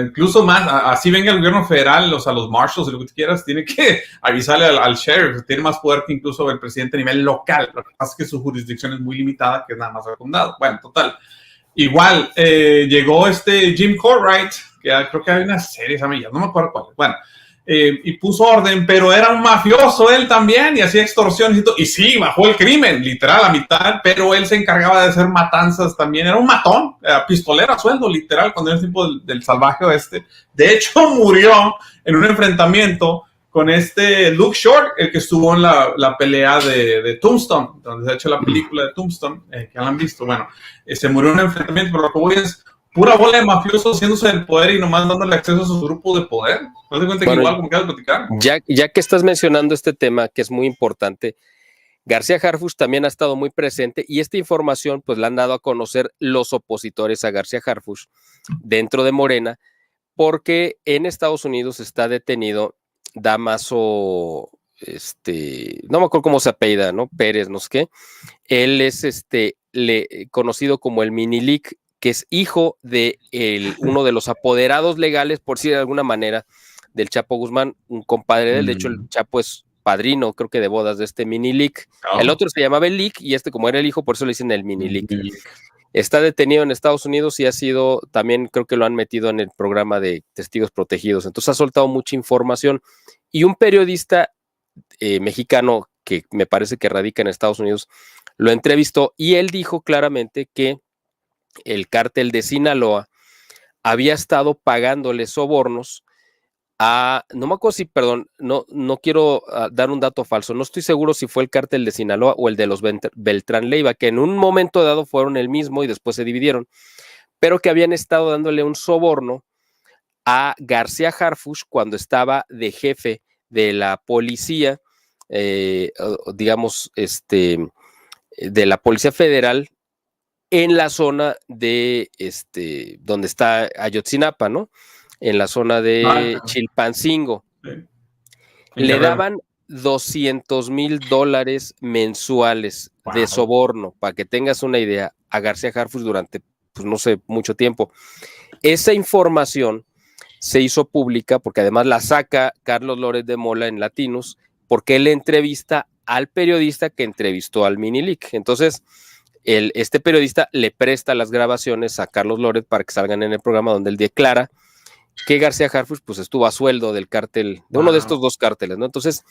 incluso más, así venga el gobierno federal, o sea, los marshals, lo que tú quieras, tiene que avisarle al sheriff, tiene más poder que incluso el presidente a nivel local. Lo que pasa es que su jurisdicción es muy limitada, que es nada más el condado. Bueno, total. Igual, llegó Jim Courtwright, que creo que hay una serie, no me acuerdo cuál. Bueno, y puso orden, pero era un mafioso él también y hacía extorsiones y todo. Y sí, bajó el crimen, literal, a mitad, pero él se encargaba de hacer matanzas también. Era un matón, pistolero a sueldo, literal, cuando era el tiempo del salvaje oeste. De hecho, murió en un enfrentamiento con Luke Short, el que estuvo en la pelea de Tombstone, donde se ha hecho la película de Tombstone, que la han visto. Bueno, se murió en un enfrentamiento, pero lo que voy es pura bola de mafiosos haciéndose del poder y nomás dándole acceso a su grupo de poder. ¿No te cuenta que igual como que vas a platicar? Ya que estás mencionando este tema, que es muy importante, García Harfuch también ha estado muy presente y esta información pues la han dado a conocer los opositores a García Harfuch dentro de Morena, porque en Estados Unidos está detenido Damaso, no me acuerdo cómo se apellida, ¿no? Pérez, no sé qué. Él es conocido como el Minilic, que es hijo de uno de los apoderados legales, por decir de alguna manera, del Chapo Guzmán, un compadre de él. De hecho, el Chapo es padrino, creo que de bodas de este Minilic. El otro se llamaba el Lic y como era el hijo, por eso le dicen el Minilic. Está detenido en Estados Unidos y ha sido, también creo que lo han metido en el programa de testigos protegidos. Entonces ha soltado mucha información. Y un periodista mexicano que me parece que radica en Estados Unidos lo entrevistó y él dijo claramente que el cártel de Sinaloa había estado pagándole sobornos no me acuerdo si, perdón, no quiero dar un dato falso, no estoy seguro si fue el cártel de Sinaloa o el de los Beltrán Leiva, que en un momento dado fueron el mismo y después se dividieron, pero que habían estado dándole un soborno a García Harfuch cuando estaba de jefe de la policía, digamos, de la Policía Federal en la zona de, donde está Ayotzinapa, ¿no? En la zona de Chilpancingo. Sí. Le daban $200,000 mensuales de soborno, para que tengas una idea, a García Harfuch durante, pues no sé, mucho tiempo. Esa información se hizo pública porque además la saca Carlos Loret de Mola en Latinos, porque él entrevista al periodista que entrevistó al Minilic. Entonces, este periodista le presta las grabaciones a Carlos Loret para que salgan en el programa donde él declara que García Harfuch pues estuvo a sueldo del cártel, de uno de estos dos cárteles, ¿no? Entonces,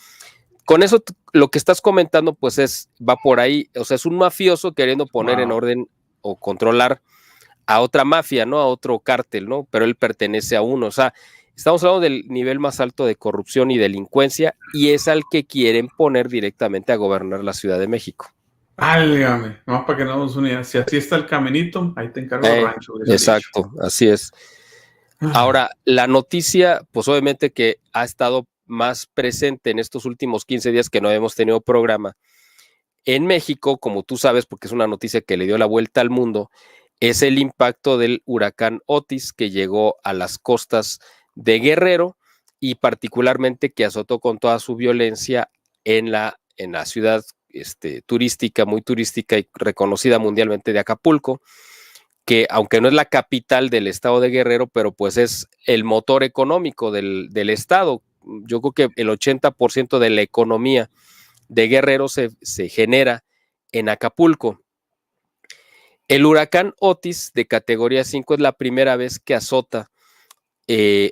con eso lo que estás comentando pues va por ahí, o sea, es un mafioso queriendo poner en orden o controlar a otra mafia, ¿no? A otro cártel, ¿no? Pero él pertenece a uno, o sea, estamos hablando del nivel más alto de corrupción y delincuencia y es al que quieren poner directamente a gobernar la Ciudad de México. Válgame, no, para que no nos unamos. Si así está el caminito, ahí te encargo el rancho. Exacto, así es. Ahora, la noticia, pues obviamente que ha estado más presente en estos últimos 15 días que no hemos tenido programa. En México, como tú sabes, porque es una noticia que le dio la vuelta al mundo, es el impacto del huracán Otis que llegó a las costas de Guerrero y particularmente que azotó con toda su violencia en la ciudad turística, muy turística y reconocida mundialmente de Acapulco, que aunque no es la capital del estado de Guerrero, pero pues es el motor económico del estado. Yo creo que el 80% de la economía de Guerrero se genera en Acapulco. El huracán Otis de categoría 5 es la primera vez que azota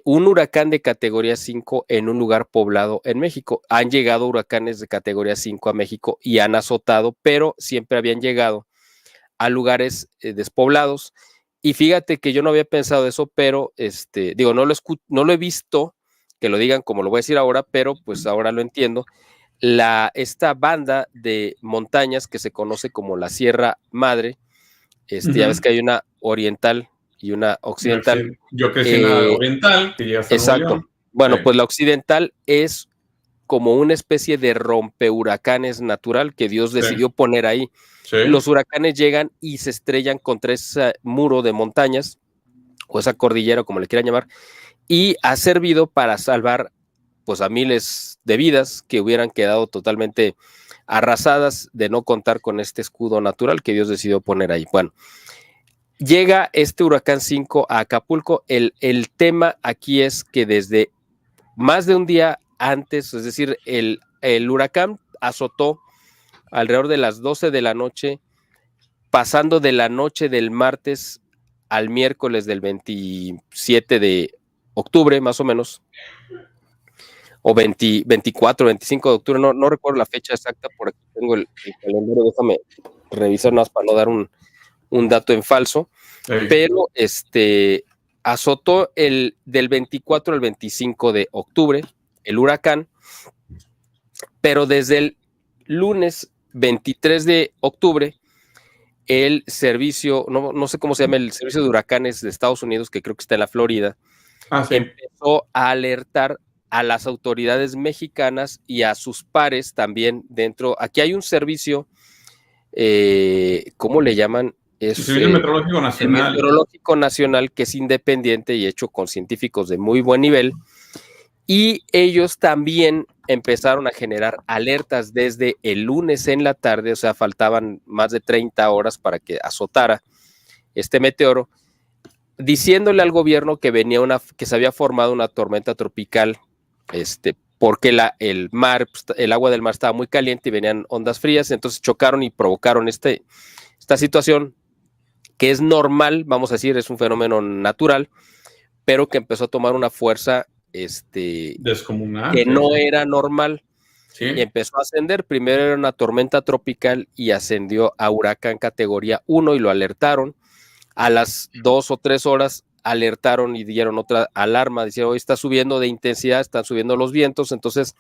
un huracán de categoría 5 en un lugar poblado en México. Han llegado huracanes de categoría 5 a México y han azotado, pero siempre habían llegado a lugares despoblados. Y fíjate que yo no había pensado eso, pero no lo he visto, que lo digan como lo voy a decir ahora, pero pues ahora lo entiendo. Esta banda de montañas que se conoce como la Sierra Madre, ya ves que hay una oriental y una occidental. Yo crecí en la oriental, que llega hasta exacto. Bueno, pues la occidental es como una especie de rompehuracanes natural que Dios decidió poner ahí. Sí. Los huracanes llegan y se estrellan contra ese muro de montañas o esa cordillera, como le quieran llamar, y ha servido para salvar pues a miles de vidas que hubieran quedado totalmente arrasadas de no contar con este escudo natural que Dios decidió poner ahí. Bueno, llega este huracán 5 a Acapulco. El tema aquí es que desde más de un día antes, es decir, el huracán azotó alrededor de las 12 de la noche, pasando de la noche del martes al miércoles del 27 de octubre, más o menos, o 24, 25 de octubre, no recuerdo la fecha exacta, por aquí tengo el calendario, déjame revisar más para no dar un dato en falso, pero azotó del 24 al 25 de octubre el huracán, pero desde el lunes 23 de octubre el servicio, no sé cómo se llama, el servicio de huracanes de Estados Unidos, que creo que está en la Florida, sí. empezó a alertar a las autoridades mexicanas y a sus pares también dentro. Aquí hay un servicio, ¿cómo le llaman? El Servicio Meteorológico Nacional. El Meteorológico Nacional, que es independiente y hecho con científicos de muy buen nivel, y ellos también empezaron a generar alertas desde el lunes en la tarde, o sea, faltaban más de 30 horas para que azotara este meteoro, diciéndole al gobierno que que se había formado una tormenta tropical, porque el agua del mar estaba muy caliente y venían ondas frías, entonces chocaron y provocaron esta situación que es normal, vamos a decir, es un fenómeno natural, pero que empezó a tomar una fuerza descomunal, que no era normal. Sí. Y empezó a ascender. Primero era una tormenta tropical y ascendió a huracán categoría 1 y lo alertaron. A las 2 o 3 horas alertaron y dieron otra alarma, dijeron, hoy está subiendo de intensidad, están subiendo los vientos, entonces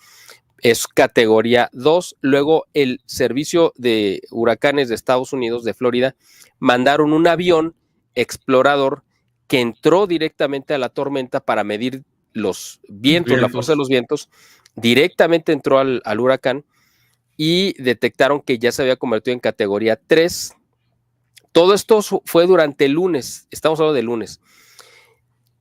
es categoría 2. Luego el servicio de huracanes de Estados Unidos, de Florida, mandaron un avión explorador que entró directamente a la tormenta para medir los vientos, la fuerza de los vientos, directamente entró al huracán y detectaron que ya se había convertido en categoría 3. Todo esto fue durante el lunes, estamos hablando de lunes.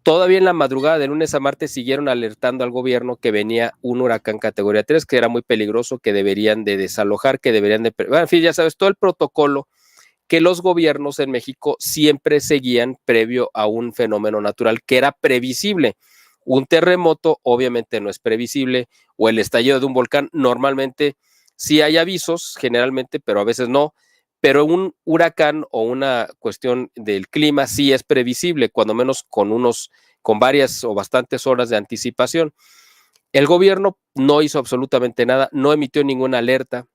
Todavía en la madrugada de lunes a martes siguieron alertando al gobierno que venía un huracán categoría 3, que era muy peligroso, que deberían de desalojar, que deberían de... Bueno, en fin, ya sabes, todo el protocolo que los gobiernos en México siempre seguían previo a un fenómeno natural que era previsible. Un terremoto obviamente no es previsible, o el estallido de un volcán normalmente sí hay avisos, generalmente, pero a veces no. Pero un huracán o una cuestión del clima sí es previsible, cuando menos con varias o bastantes horas de anticipación. El gobierno no hizo absolutamente nada, no emitió ninguna alerta.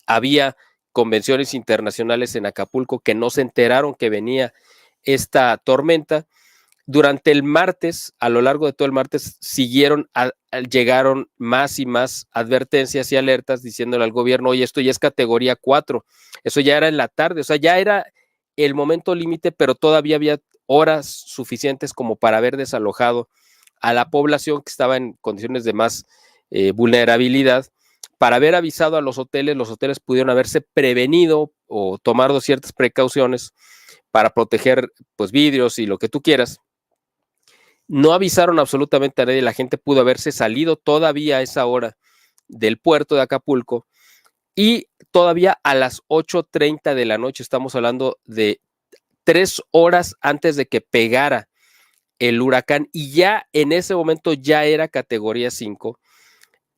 Había convenciones internacionales en Acapulco que no se enteraron que venía esta tormenta. Durante el martes, a lo largo de todo el martes, llegaron más y más advertencias y alertas diciéndole al gobierno, oye, esto ya es categoría 4, eso ya era en la tarde, o sea, ya era el momento límite, pero todavía había horas suficientes como para haber desalojado a la población que estaba en condiciones de más vulnerabilidad, para haber avisado a los hoteles pudieron haberse prevenido o tomado ciertas precauciones para proteger pues vidrios y lo que tú quieras. No avisaron absolutamente a nadie, la gente pudo haberse salido todavía a esa hora del puerto de Acapulco y todavía a las 8:30 de la noche, estamos hablando de 3 horas antes de que pegara el huracán y ya en ese momento ya era categoría 5,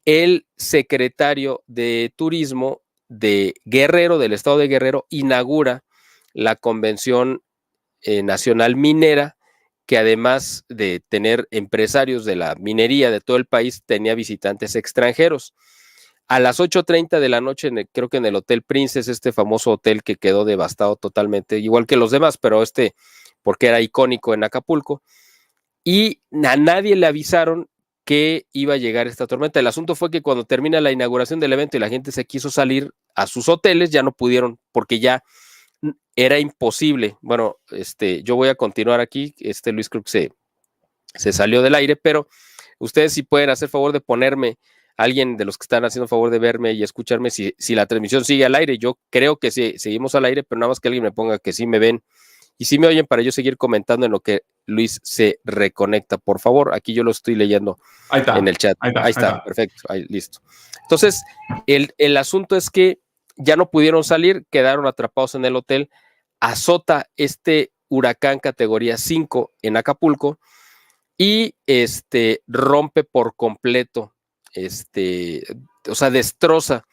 el secretario de Turismo de Guerrero, del estado de Guerrero, inaugura la Convención Nacional Minera, que además de tener empresarios de la minería de todo el país, tenía visitantes extranjeros. A las 8:30 de la noche, creo que en el Hotel Princess, este famoso hotel que quedó devastado totalmente, igual que los demás, pero porque era icónico en Acapulco, y a nadie le avisaron que iba a llegar esta tormenta. El asunto fue que cuando termina la inauguración del evento y la gente se quiso salir a sus hoteles, ya no pudieron, porque ya era imposible. Bueno, yo voy a continuar aquí. Luis creo que se salió del aire, pero ustedes sí pueden hacer favor de ponerme alguien de los que están haciendo favor de verme y escucharme, si la transmisión sigue al aire. Yo creo que sí, seguimos al aire, pero nada más que alguien me ponga que sí me ven y sí me oyen para yo seguir comentando en lo que Luis se reconecta. Por favor, aquí yo lo estoy leyendo en el chat. Ahí está, perfecto, ahí, listo. Entonces, el asunto es que ya no pudieron salir, quedaron atrapados en el hotel. Azota este huracán categoría 5 en Acapulco y rompe por completo, o sea, destroza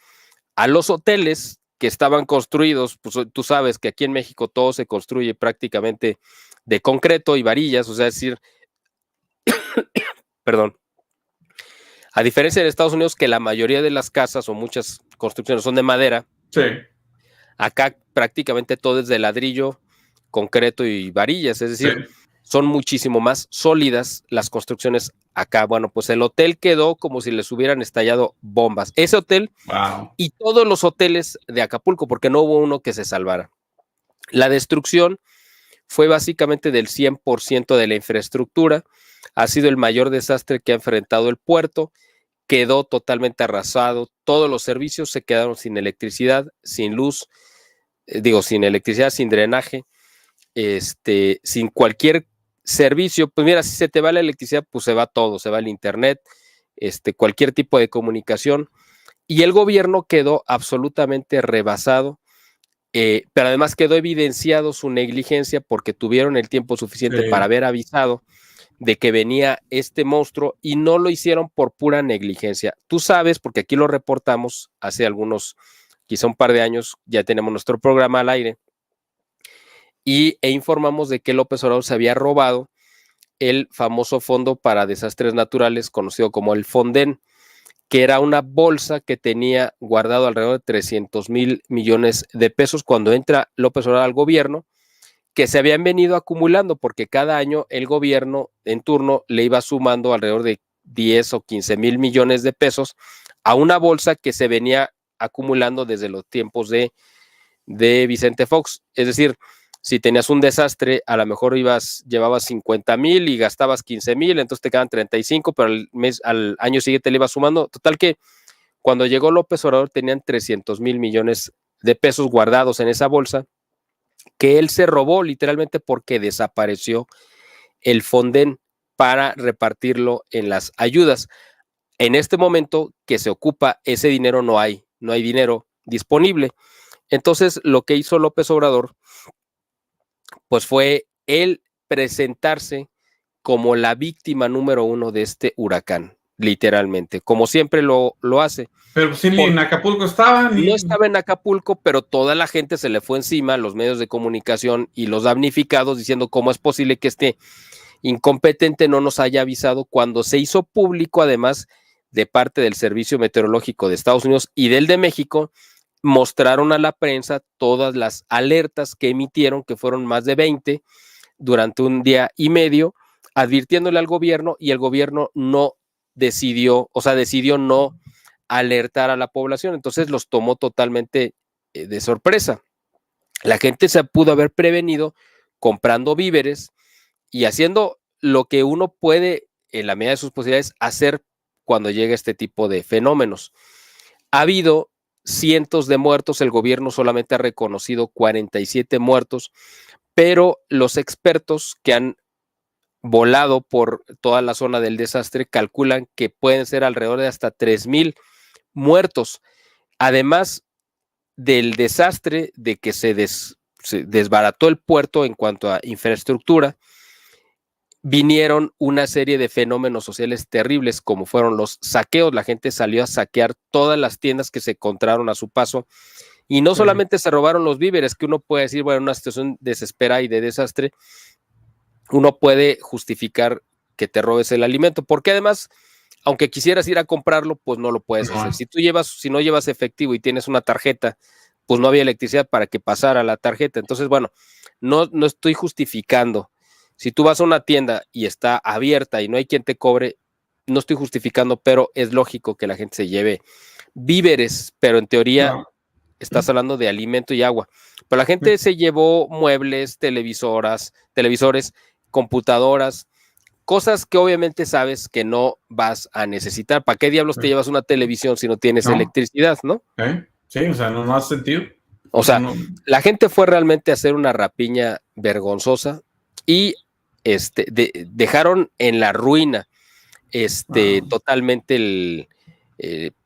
a los hoteles que estaban construidos. Pues tú sabes que aquí en México todo se construye prácticamente de concreto y varillas, o sea, es decir, perdón, a diferencia de Estados Unidos, que la mayoría de las casas o muchas construcciones son de madera, sí. Acá prácticamente todo es de ladrillo, concreto y varillas, es decir, sí, son muchísimo más sólidas las construcciones acá. Bueno, pues el hotel quedó como si les hubieran estallado bombas. Ese hotel y todos los hoteles de Acapulco, porque no hubo uno que se salvara. La destrucción fue básicamente del 100% de la infraestructura. Ha sido el mayor desastre que ha enfrentado el puerto. Quedó totalmente arrasado. Todos los servicios se quedaron sin electricidad, sin luz, sin electricidad, sin drenaje, sin cualquier servicio. Pues mira, si se te va la electricidad, pues se va todo, se va el internet, cualquier tipo de comunicación. Y el gobierno quedó absolutamente rebasado, pero además quedó evidenciado su negligencia porque tuvieron el tiempo suficiente para haber avisado de que venía este monstruo y no lo hicieron por pura negligencia. Tú sabes, porque aquí lo reportamos hace quizá un par de años, ya tenemos nuestro programa al aire, e informamos de que López Obrador se había robado el famoso Fondo para Desastres Naturales, conocido como el Fonden, que era una bolsa que tenía guardado alrededor de 300,000 millones de pesos cuando entra López Obrador al gobierno, que se habían venido acumulando porque cada año el gobierno en turno le iba sumando alrededor de 10 o 15,000 millones de pesos a una bolsa que se venía acumulando desde los tiempos de Vicente Fox. Es decir, si tenías un desastre, a lo mejor llevabas 50,000 y gastabas 15,000, entonces te quedan 35, pero al año siguiente le ibas sumando. Total que cuando llegó López Obrador tenían 300,000 millones de pesos guardados en esa bolsa, que él se robó literalmente porque desapareció el Fonden para repartirlo en las ayudas. En este momento que se ocupa ese dinero no hay dinero disponible. Entonces lo que hizo López Obrador pues fue él presentarse como la víctima número 1 de este huracán, literalmente, como siempre lo hace. Pero sí, ni en Acapulco estaba. No estaba en Acapulco, pero toda la gente se le fue encima, los medios de comunicación y los damnificados, diciendo cómo es posible que este incompetente no nos haya avisado, cuando se hizo público, además de parte del Servicio Meteorológico de Estados Unidos y del de México, mostraron a la prensa todas las alertas que emitieron, que fueron más de 20 durante un día y medio, advirtiéndole al gobierno, y el gobierno decidió no alertar a la población. Entonces los tomó totalmente de sorpresa. La gente se pudo haber prevenido comprando víveres y haciendo lo que uno puede, en la medida de sus posibilidades, hacer cuando llega este tipo de fenómenos. Ha habido cientos de muertos, el gobierno solamente ha reconocido 47 muertos, pero los expertos que han volado por toda la zona del desastre calculan que pueden ser alrededor de hasta 3,000 muertos. Además del desastre de que se desbarató el puerto en cuanto a infraestructura, vinieron una serie de fenómenos sociales terribles, como fueron los saqueos. La gente salió a saquear todas las tiendas que se encontraron a su paso, y no solamente se robaron los víveres, que uno puede decir, bueno, en una situación desesperada y de desastre, uno puede justificar que te robes el alimento, porque además, aunque quisieras ir a comprarlo, pues no lo puedes hacer. Si no llevas efectivo y tienes una tarjeta, pues no había electricidad para que pasara la tarjeta. Entonces, bueno, no estoy justificando. Si tú vas a una tienda y está abierta y no hay quien te cobre, no estoy justificando, pero es lógico que la gente se lleve víveres, pero en teoría estás hablando de alimento y agua. Pero la gente se llevó muebles, televisores, computadoras, cosas que obviamente sabes que no vas a necesitar. ¿Para qué diablos te llevas una televisión si no tienes electricidad, no? Sí, o sea, no hace sentido. O sea, la gente fue realmente a hacer una rapiña vergonzosa y dejaron en la ruina totalmente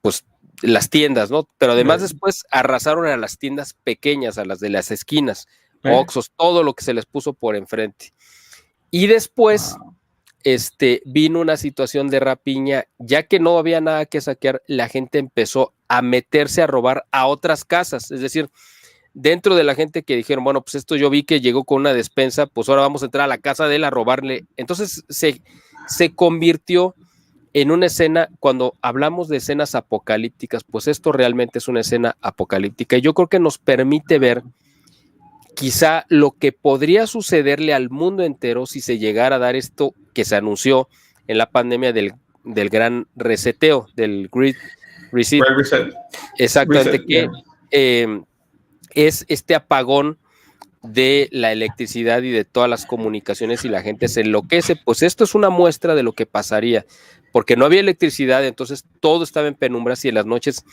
pues las tiendas, ¿no? Pero además después arrasaron a las tiendas pequeñas, a las de las esquinas, Oxxos, todo lo que se les puso por enfrente. Y después vino una situación de rapiña, ya que no había nada que saquear, la gente empezó a meterse a robar a otras casas, es decir, dentro de la gente que dijeron, bueno, pues esto yo vi que llegó con una despensa, pues ahora vamos a entrar a la casa de él a robarle. Entonces se convirtió en una escena, cuando hablamos de escenas apocalípticas, pues esto realmente es una escena apocalíptica y yo creo que nos permite ver quizá lo que podría sucederle al mundo entero si se llegara a dar esto que se anunció en la pandemia del gran reseteo, del Great Reset. Exactamente, que es este apagón de la electricidad y de todas las comunicaciones y la gente se enloquece. Pues esto es una muestra de lo que pasaría, porque no había electricidad, entonces todo estaba en penumbras y en las noches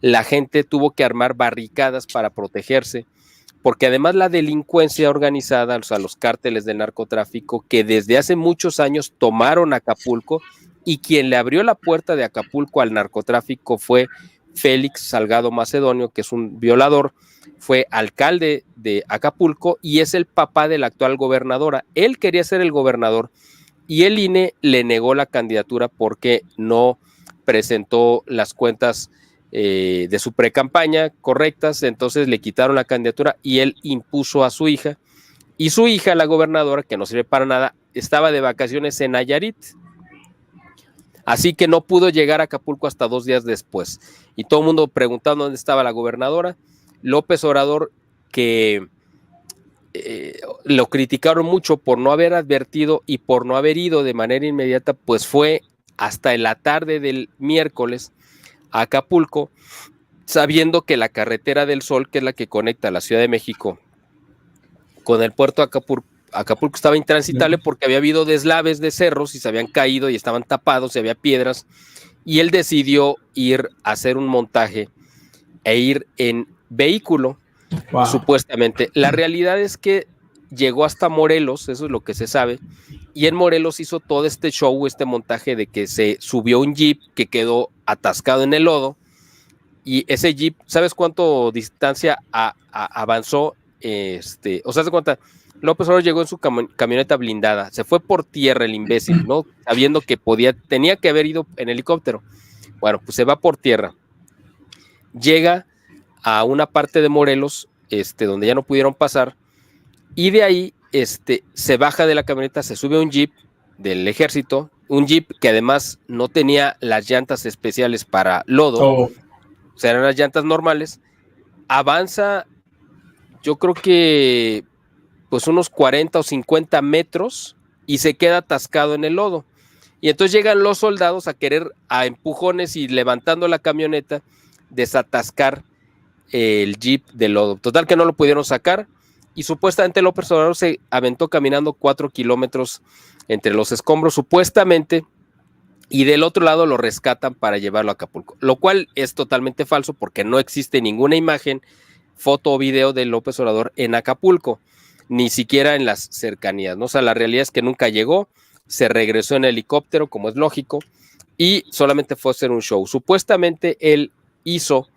la gente tuvo que armar barricadas para protegerse, porque además la delincuencia organizada, o sea, los cárteles del narcotráfico que desde hace muchos años tomaron Acapulco, y quien le abrió la puerta de Acapulco al narcotráfico fue Félix Salgado Macedonio, que es un violador, fue alcalde de Acapulco y es el papá de la actual gobernadora. Él quería ser el gobernador y el INE le negó la candidatura porque no presentó las cuentas de su precampaña correctas, entonces le quitaron la candidatura y él impuso a su hija, y su hija, la gobernadora, que no sirve para nada, estaba de vacaciones en Nayarit, así que no pudo llegar a Acapulco hasta 2 días después, y todo el mundo preguntando dónde estaba la gobernadora. López Obrador, que lo criticaron mucho por no haber advertido y por no haber ido de manera inmediata, pues fue hasta en la tarde del miércoles a Acapulco, sabiendo que la carretera del Sol, que es la que conecta la Ciudad de México con el puerto de Acapulco estaba intransitable porque había habido deslaves de cerros y se habían caído y estaban tapados y había piedras, y él decidió ir a hacer un montaje e ir en vehículo, supuestamente. La realidad es que llegó hasta Morelos, eso es lo que se sabe, y en Morelos hizo todo este show, este montaje de que se subió un jeep que quedó atascado en el lodo, y ese jeep, ¿sabes cuánto distancia avanzó? O sea, ¿se cuenta? López Obrador llegó en su camioneta blindada, se fue por tierra el imbécil, ¿no? Sabiendo que tenía que haber ido en helicóptero. Bueno, pues se va por tierra. Llega a una parte de Morelos, donde ya no pudieron pasar, y de ahí se baja de la camioneta, se sube a un jeep del ejército, un jeep que además no tenía las llantas especiales para lodo, o sea, eran las llantas normales, avanza, yo creo que pues unos 40 o 50 metros y se queda atascado en el lodo. Y entonces llegan los soldados a querer, a empujones y levantando la camioneta, desatascar el jeep de lodo. Total que no lo pudieron sacar y supuestamente López Obrador se aventó caminando 4 kilómetros entre los escombros, supuestamente, y del otro lado lo rescatan para llevarlo a Acapulco, lo cual es totalmente falso porque no existe ninguna imagen, foto o video de López Obrador en Acapulco, ni siquiera en las cercanías, ¿no? O sea, la realidad es que nunca llegó, se regresó en helicóptero, como es lógico, y solamente fue a hacer un show. Supuestamente él hizo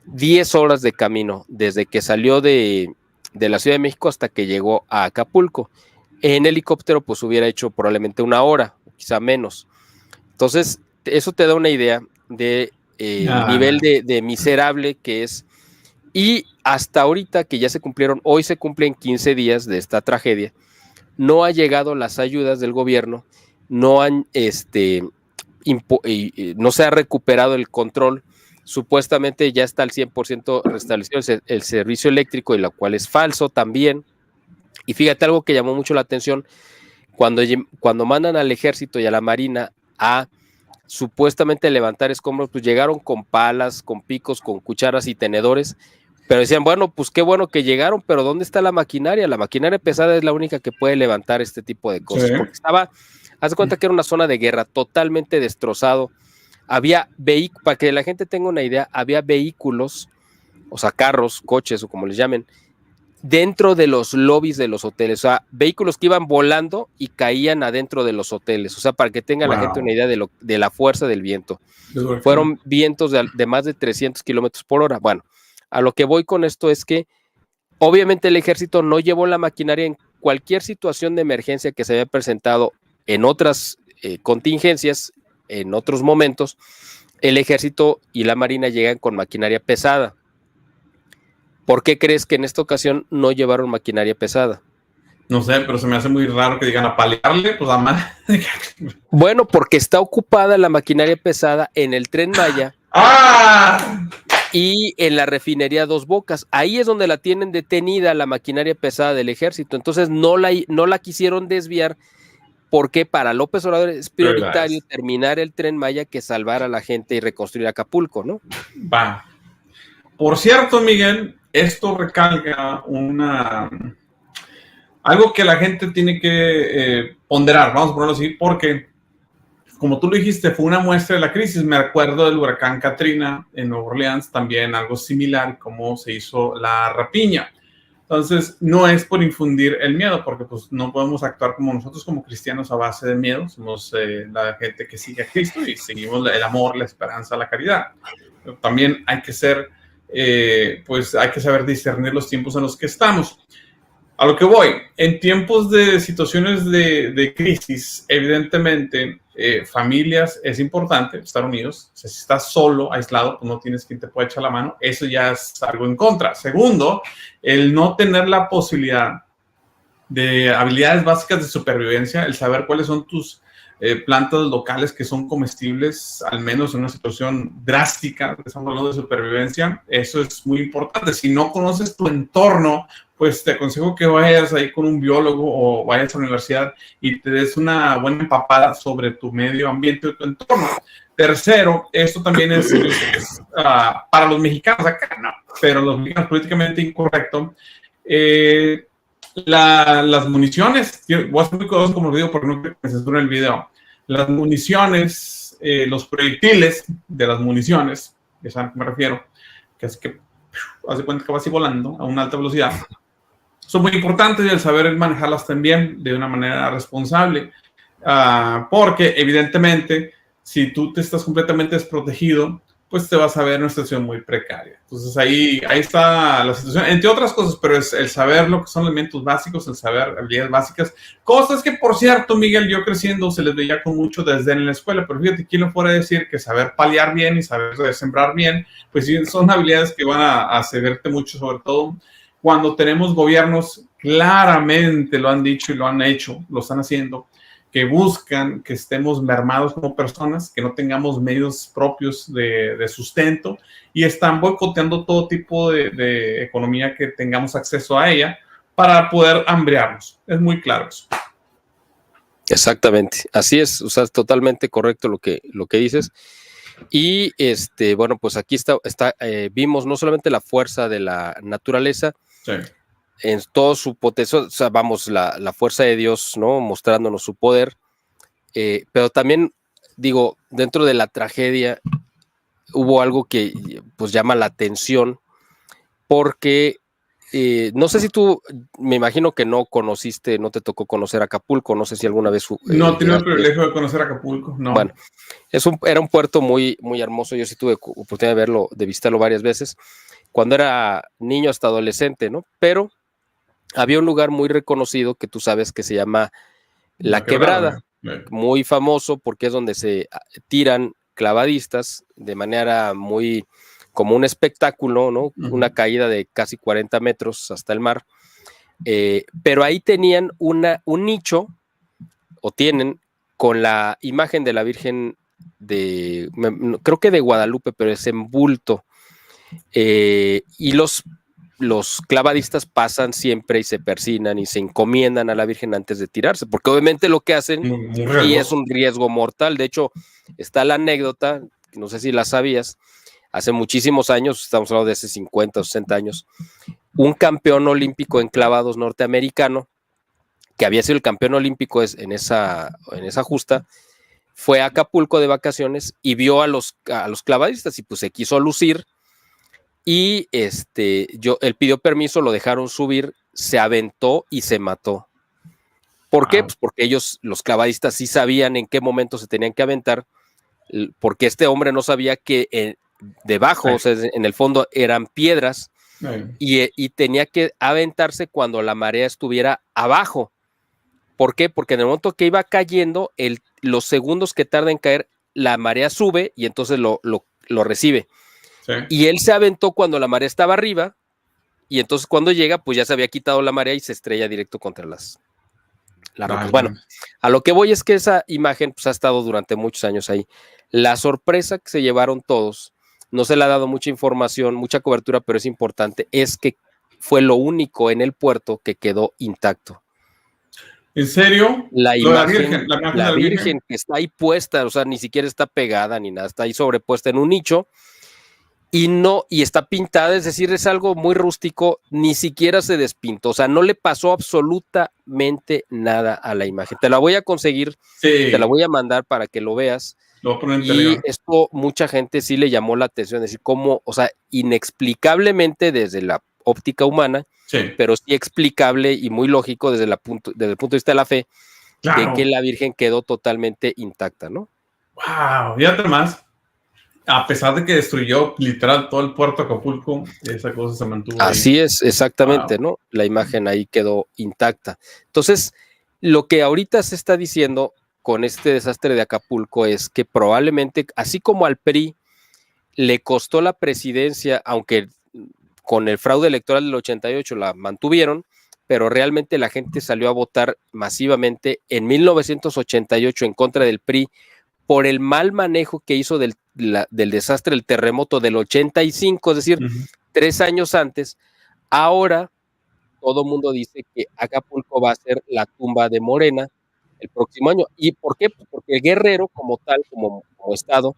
10 horas de camino desde que salió de la Ciudad de México hasta que llegó a Acapulco. En helicóptero pues hubiera hecho probablemente 1 hora, quizá menos. Entonces, eso te da una idea de el nivel de miserable que es. Y hasta ahorita que ya se cumplieron, hoy se cumplen 15 días de esta tragedia, no ha llegado las ayudas del gobierno, no han, no se ha recuperado el control. Supuestamente ya está al 100% restablecido el servicio eléctrico, y lo cual es falso también. Y fíjate algo que llamó mucho la atención, cuando mandan al ejército y a la marina a supuestamente levantar escombros, pues llegaron con palas, con picos, con cucharas y tenedores, Pero decían, bueno, pues qué bueno que llegaron, pero ¿dónde está la maquinaria? La maquinaria pesada es la única que puede levantar este tipo de cosas, Sí. porque haz de cuenta que era una zona de guerra totalmente destrozado. Había vehículos, para que la gente tenga una idea, había vehículos, o sea, carros, coches o como les llamen, dentro de los lobbies de los hoteles, o sea, vehículos que iban volando y caían adentro de los hoteles, o sea, para que tenga la gente una idea de la fuerza del viento. Fueron vientos de más de 300 kilómetros por hora. Bueno, a lo que voy con esto es que obviamente el ejército no llevó la maquinaria en cualquier situación de emergencia que se había presentado en otras contingencias, en otros momentos. El ejército y la marina llegan con maquinaria pesada. ¿Por qué crees que en esta ocasión no llevaron maquinaria pesada? No sé, pero se me hace muy raro que digan a paliarle, pues a madre. Bueno, porque está ocupada la maquinaria pesada en el Tren Maya. ¡Ah! Y en la refinería Dos Bocas. Ahí es donde la tienen detenida la maquinaria pesada del ejército. Entonces no la quisieron desviar porque para López Obrador es prioritario terminar el Tren Maya que salvar a la gente y reconstruir Acapulco, ¿no? Va. Por cierto, Miguel, esto recalca algo que la gente tiene que ponderar, vamos a ponerlo así, porque como tú lo dijiste, fue una muestra de la crisis. Me acuerdo del huracán Katrina en Nueva Orleans, también algo similar, como se hizo la rapiña. Entonces, no es por infundir el miedo, porque pues no podemos actuar como nosotros como cristianos a base de miedo. Somos la gente que sigue a Cristo y seguimos el amor, la esperanza, la caridad. Pero también hay que ser, pues hay que saber discernir los tiempos en los que estamos. A lo que voy, en tiempos de situaciones de crisis, evidentemente, familias es importante estar unidos. O sea, si estás solo, aislado, pues no tienes quien te pueda echar la mano. Eso ya es algo en contra. Segundo, el no tener la posibilidad de habilidades básicas de supervivencia, el saber cuáles son tus plantas locales que son comestibles, al menos en una situación drástica, estamos hablando de supervivencia, eso es muy importante. Si no conoces tu entorno, pues te aconsejo que vayas ahí con un biólogo o vayas a la universidad y te des una buena empapada sobre tu medio ambiente y tu entorno. Tercero, esto también es para los mexicanos acá, no, pero los mexicanos políticamente incorrecto. Las municiones, voy a ser muy cuidadoso como lo digo porque no quiero que me censuren el video. Las municiones, los proyectiles de las municiones, que saben a qué me refiero, que es que hace cuenta que va así volando a una alta velocidad, son muy importantes y el saber manejarlas también de una manera responsable, porque evidentemente si tú te estás completamente desprotegido, pues te vas a ver en una situación muy precaria. Entonces ahí está la situación, entre otras cosas, pero es el saber lo que son elementos básicos, el saber habilidades básicas, cosas que, por cierto, Miguel, yo creciendo se les veía con mucho desdén en la escuela, pero fíjate, ¿quién no fuera a decir que saber paliar bien y saber sembrar bien, pues sí, son habilidades que van a servirte mucho, sobre todo cuando tenemos gobiernos, claramente lo han dicho y lo han hecho, lo están haciendo, que buscan que estemos mermados como personas, que no tengamos medios propios de sustento y están boicoteando todo tipo de economía que tengamos acceso a ella para poder hambrearnos. Es muy claro eso. Exactamente, así es, o sea, es totalmente correcto lo que dices. Y bueno, pues aquí vimos no solamente la fuerza de la naturaleza, sí, en todo su potencia, o sea, vamos, la fuerza de Dios, ¿no? Mostrándonos su poder, pero también, digo, dentro de la tragedia hubo algo que pues llama la atención, porque no sé si tú, me imagino que no te tocó conocer Acapulco, no sé si alguna vez... no he tenido el privilegio de conocer Acapulco, no. Bueno, era un puerto muy, muy hermoso, yo sí tuve oportunidad de visitarlo varias veces, cuando era niño hasta adolescente, ¿no? Pero había un lugar muy reconocido que tú sabes que se llama La Quebrada, muy famoso porque es donde se tiran clavadistas de manera muy como un espectáculo, ¿no? Uh-huh. Una caída de casi 40 metros hasta el mar, pero ahí tenían un nicho, o tienen, con la imagen de la Virgen creo que de Guadalupe, pero es en bulto, y los clavadistas pasan siempre y se persignan y se encomiendan a la Virgen antes de tirarse, porque obviamente lo que hacen y es un riesgo mortal. De hecho, está la anécdota, no sé si la sabías, hace muchísimos años, estamos hablando de hace 50 o 60 años, un campeón olímpico en clavados norteamericano, que había sido el campeón olímpico en esa justa, fue a Acapulco de vacaciones y vio a los clavadistas y pues se quiso lucir y él pidió permiso, lo dejaron subir, se aventó y se mató. ¿Por qué? Pues porque ellos, los clavadistas, sí sabían en qué momento se tenían que aventar, porque este hombre no sabía que debajo, o sea, en el fondo eran piedras y tenía que aventarse cuando la marea estuviera abajo. ¿Por qué? Porque en el momento que iba cayendo, los segundos que tarda en caer, la marea sube y entonces lo recibe. Sí. Y él se aventó cuando la marea estaba arriba y entonces cuando llega, pues ya se había quitado la marea y se estrella directo contra las rocas. Bueno, a lo que voy es que esa imagen pues, ha estado durante muchos años ahí. La sorpresa que se llevaron todos, no se le ha dado mucha información, mucha cobertura, pero es importante, es que fue lo único en el puerto que quedó intacto. ¿En serio? La imagen, la Virgen que está ahí puesta, o sea, ni siquiera está pegada ni nada, está ahí sobrepuesta en un nicho y está pintada, es decir, es algo muy rústico, ni siquiera se despintó, o sea, no le pasó absolutamente nada a la imagen. Te la voy a conseguir, te la voy a mandar para que lo veas. Y esto mucha gente sí le llamó la atención, es decir, cómo, o sea, inexplicablemente desde la óptica humana, pero sí explicable y muy lógico desde el punto de vista de la fe, de que la Virgen quedó totalmente intacta, ¿no? ¡Wow! Fíjate más. A pesar de que destruyó literal todo el puerto de Acapulco, esa cosa se mantuvo ahí. Así es, exactamente, ¿no? La imagen ahí quedó intacta. Entonces, lo que ahorita se está diciendo con este desastre de Acapulco es que probablemente, así como al PRI le costó la presidencia, aunque con el fraude electoral del 88 la mantuvieron, pero realmente la gente salió a votar masivamente en 1988 en contra del PRI por el mal manejo que hizo del desastre del terremoto del 85, es decir, 3 años antes. Ahora todo el mundo dice que Acapulco va a ser la tumba de Morena el próximo año. ¿Y por qué? Porque Guerrero como tal, como estado,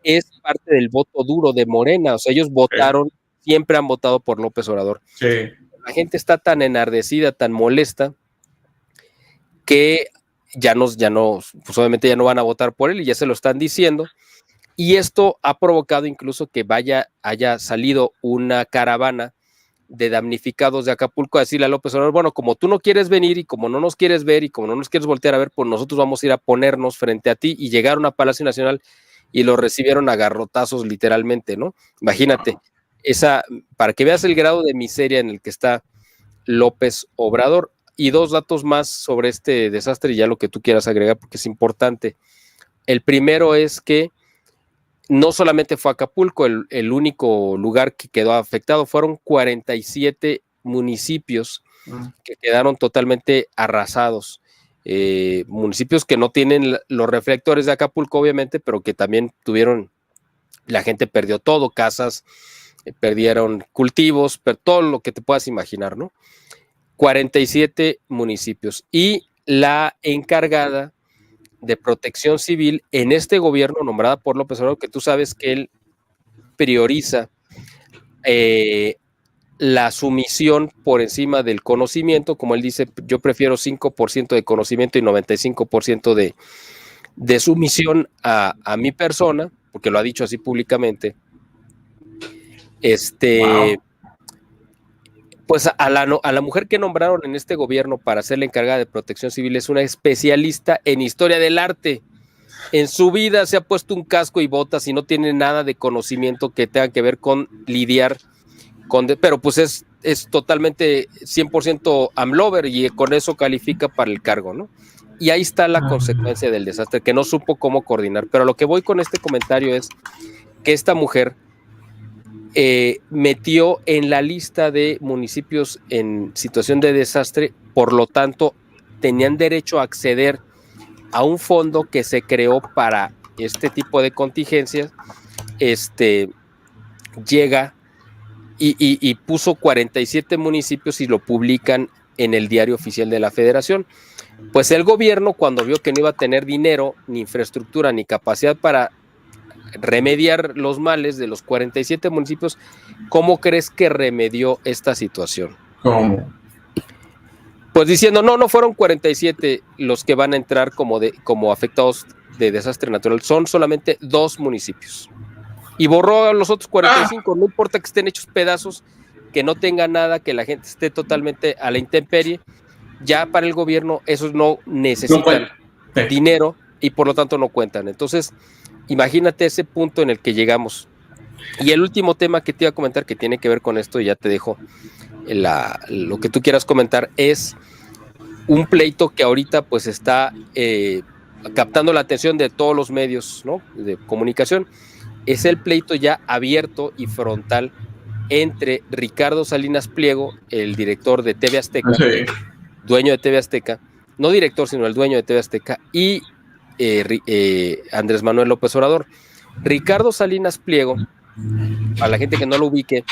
es parte del voto duro de Morena, o sea, ellos votaron, siempre han votado por López Obrador. La gente está tan enardecida, tan molesta, que ya no, pues obviamente ya no van a votar por él y ya se lo están diciendo, y esto ha provocado incluso que haya salido una caravana de damnificados de Acapulco a decirle a López Obrador, bueno, como tú no quieres venir y como no nos quieres ver y como no nos quieres voltear a ver, pues nosotros vamos a ir a ponernos frente a ti, y llegaron a Palacio Nacional y lo recibieron a garrotazos literalmente, ¿no? Imagínate, para que veas el grado de miseria en el que está López Obrador. Y 2 datos más sobre este desastre y ya lo que tú quieras agregar porque es importante. El primero es que no solamente fue Acapulco el único lugar que quedó afectado, fueron 47 municipios que quedaron totalmente arrasados. Municipios que no tienen los reflectores de Acapulco, obviamente, pero que también la gente perdió todo, casas, perdieron cultivos, todo lo que te puedas imaginar, ¿no? 47 municipios. Y la encargada de Protección Civil en este gobierno, nombrada por López Obrador, que tú sabes que él prioriza la sumisión por encima del conocimiento, como él dice, yo prefiero 5% de conocimiento y 95% de sumisión a mi persona, porque lo ha dicho así públicamente. Wow. Pues a la mujer que nombraron en este gobierno para ser la encargada de Protección Civil es una especialista en historia del arte. En su vida se ha puesto un casco y botas y no tiene nada de conocimiento que tenga que ver con lidiar pero pues es totalmente 100% amlover y con eso califica para el cargo, ¿no? Y ahí está la consecuencia del desastre, que no supo cómo coordinar. Pero lo que voy con este comentario es que esta mujer metió en la lista de municipios en situación de desastre, por lo tanto tenían derecho a acceder a un fondo que se creó para este tipo de contingencias. Llega y puso 47 municipios y lo publican en el Diario Oficial de la Federación. Pues el gobierno, cuando vio que no iba a tener dinero, ni infraestructura, ni capacidad para remediar los males de los 47 municipios, ¿cómo crees que remedió esta situación? ¿Cómo? Pues diciendo, no fueron 47 los que van a entrar como afectados de desastre natural, son solamente 2 municipios. Y borró a los otros 45, no importa que estén hechos pedazos, que no tenga nada, que la gente esté totalmente a la intemperie. Ya para el gobierno esos no necesitan dinero y por lo tanto no cuentan. Entonces, imagínate ese punto en el que llegamos. Y el último tema que te iba a comentar que tiene que ver con esto, y ya te dejo lo que tú quieras comentar, es un pleito que ahorita pues está captando la atención de todos los medios, ¿no?, de comunicación. Es el pleito ya abierto y frontal entre Ricardo Salinas Pliego, el director de TV Azteca, dueño de TV Azteca, no director, sino el dueño de TV Azteca, y Andrés Manuel López Obrador. Ricardo Salinas Pliego, para la gente que no lo ubique,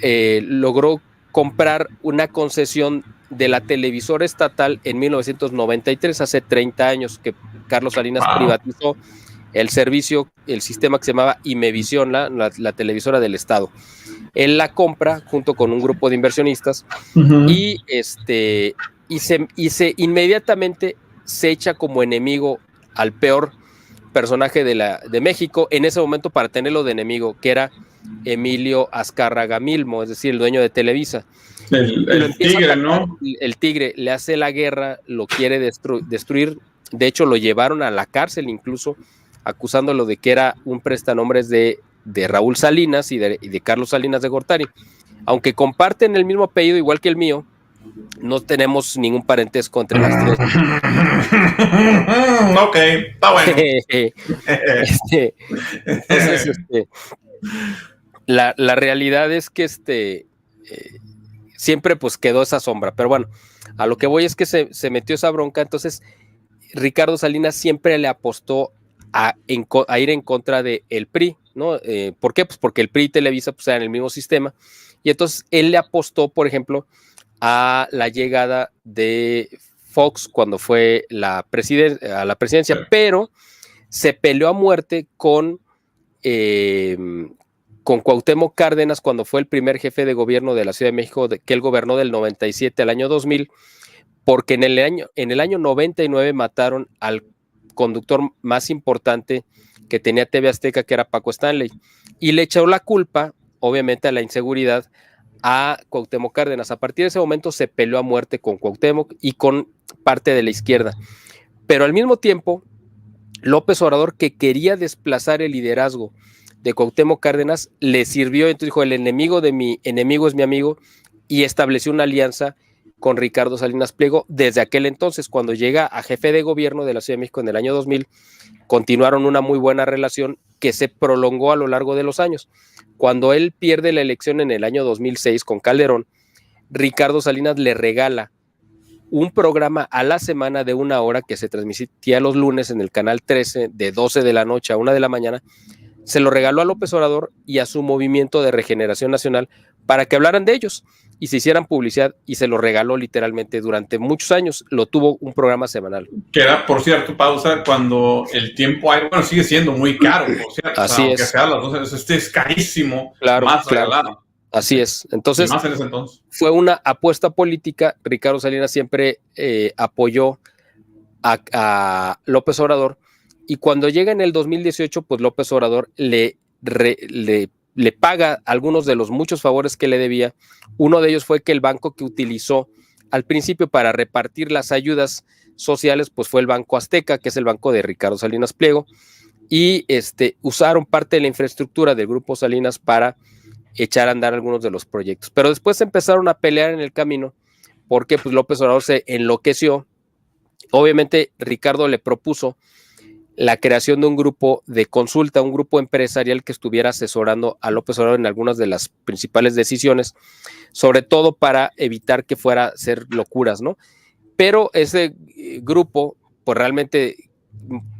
logró comprar una concesión de la televisora estatal en 1993, hace 30 años que Carlos Salinas privatizó el servicio, el sistema que se llamaba Imevisión, la televisora del Estado. Él la compra junto con un grupo de inversionistas y inmediatamente se echa como enemigo al peor personaje de México en ese momento para tenerlo de enemigo, que era Emilio Azcárraga Milmo, es decir, el dueño de Televisa. El tigre, ¿no? El tigre le hace la guerra, lo quiere destruir. De hecho, lo llevaron a la cárcel incluso, acusándolo de que era un prestanombres de Raúl Salinas y de Carlos Salinas de Gortari. Aunque comparten el mismo apellido, igual que el mío, no tenemos ningún parentesco entre las tres. Ok, está bueno. Entonces, la realidad es que siempre pues quedó esa sombra. Pero bueno, a lo que voy es que se metió esa bronca. Entonces, Ricardo Salinas siempre le apostó a ir en contra del PRI, ¿no? ¿Por qué? Pues porque el PRI y Televisa pues, eran el mismo sistema. Y entonces él le apostó, por ejemplo, a la llegada de Fox cuando fue a la presidencia, pero se peleó a muerte con Cuauhtémoc Cárdenas cuando fue el primer jefe de gobierno de la Ciudad de México, que él gobernó del 97 al año 2000, porque en el año 99 mataron al conductor más importante que tenía TV Azteca, que era Paco Stanley, y le echó la culpa, obviamente, a la inseguridad a Cuauhtémoc Cárdenas. A partir de ese momento se peleó a muerte con Cuauhtémoc y con parte de la izquierda. Pero al mismo tiempo, López Obrador, que quería desplazar el liderazgo de Cuauhtémoc Cárdenas, le sirvió, entonces dijo, el enemigo de mi enemigo es mi amigo, y estableció una alianza con Ricardo Salinas Pliego. Desde aquel entonces, cuando llega a jefe de gobierno de la Ciudad de México en el año 2000, continuaron una muy buena relación que se prolongó a lo largo de los años. Cuando él pierde la elección en el año 2006 con Calderón, Ricardo Salinas le regala un programa a la semana de 1 hora que se transmitía los lunes en el canal 13 de 12 de la noche a 1 de la mañana. Se lo regaló a López Obrador y a su Movimiento de Regeneración Nacional para que hablaran de ellos y se hicieran publicidad, y se lo regaló literalmente durante muchos años. Lo tuvo un programa semanal. Que era, por cierto, pausa, cuando el tiempo aire, bueno, sigue siendo muy caro, por cierto. Así aunque es. sea las 12, es carísimo. Claro, más claro. regalado. Así es. Entonces, más en ese entonces, fue una apuesta política. Ricardo Salinas siempre apoyó a López Obrador, y cuando llega en el 2018, pues López Obrador le paga algunos de los muchos favores que le debía. Uno de ellos fue que el banco que utilizó al principio para repartir las ayudas sociales, pues fue el Banco Azteca, que es el banco de Ricardo Salinas Pliego, y usaron parte de la infraestructura del Grupo Salinas para echar a andar algunos de los proyectos. Pero después empezaron a pelear en el camino, porque pues López Obrador se enloqueció. Obviamente Ricardo le propuso la creación de un grupo de consulta, un grupo empresarial que estuviera asesorando a López Obrador en algunas de las principales decisiones, sobre todo para evitar que fuera a ser locuras, ¿no? Pero ese grupo, pues realmente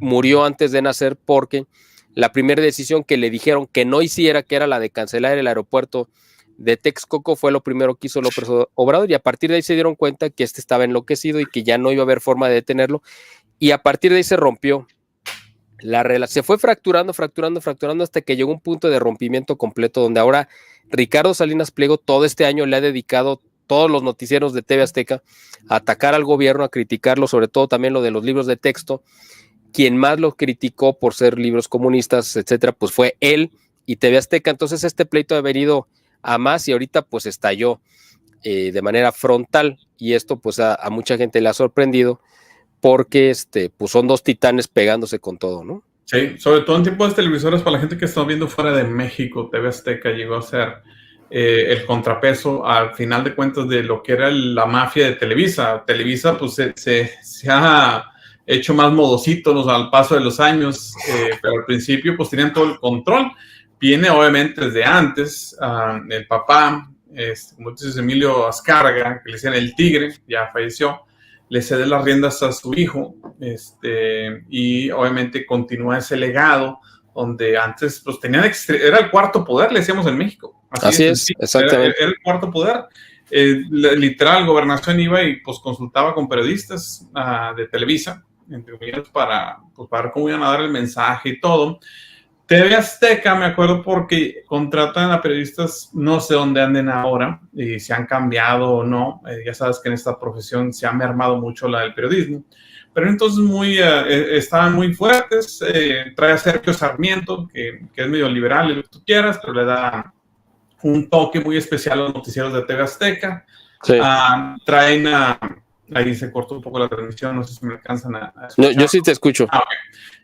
murió antes de nacer, porque la primera decisión que le dijeron que no hiciera, que era la de cancelar el aeropuerto de Texcoco, fue lo primero que hizo López Obrador, y a partir de ahí se dieron cuenta que estaba enloquecido y que ya no iba a haber forma de detenerlo, y a partir de ahí se rompió se fue fracturando hasta que llegó un punto de rompimiento completo donde ahora Ricardo Salinas Pliego todo este año le ha dedicado todos los noticieros de TV Azteca a atacar al gobierno, a criticarlo, sobre todo también lo de los libros de texto. Quien más lo criticó por ser libros comunistas, etcétera, pues fue él y TV Azteca. Entonces este pleito ha venido a más y ahorita pues estalló de manera frontal, y esto pues a mucha gente le ha sorprendido porque pues son dos titanes pegándose con todo, ¿no? Sí, sobre todo en tiempos de televisores, para la gente que está viendo fuera de México, TV Azteca llegó a ser el contrapeso al final de cuentas de lo que era la mafia de Televisa. Televisa pues se ha hecho más modositos al paso de los años, pero al principio pues tenían todo el control. Viene obviamente desde antes, el papá, como dices, Emilio Azcárraga, que le decían el Tigre, ya falleció, le cede las riendas a su hijo, y obviamente continúa ese legado donde antes pues era el cuarto poder, le decíamos en México. Así es, exactamente. Era el cuarto poder. Literal, Gobernación iba y pues consultaba con periodistas de Televisa, entre comillas, para ver cómo iban a dar el mensaje y todo. TV Azteca, me acuerdo, porque contratan a periodistas, no sé dónde anden ahora, y si han cambiado o no. Ya sabes que en esta profesión se ha mermado mucho la del periodismo. Pero entonces estaban muy fuertes. Trae a Sergio Sarmiento, que es medio liberal, lo que tú quieras, pero le da un toque muy especial a los noticieros de TV Azteca. Sí. Traen a... Ahí se cortó un poco la transmisión, no sé si me alcanzan a escuchar. No, yo sí te escucho. Okay.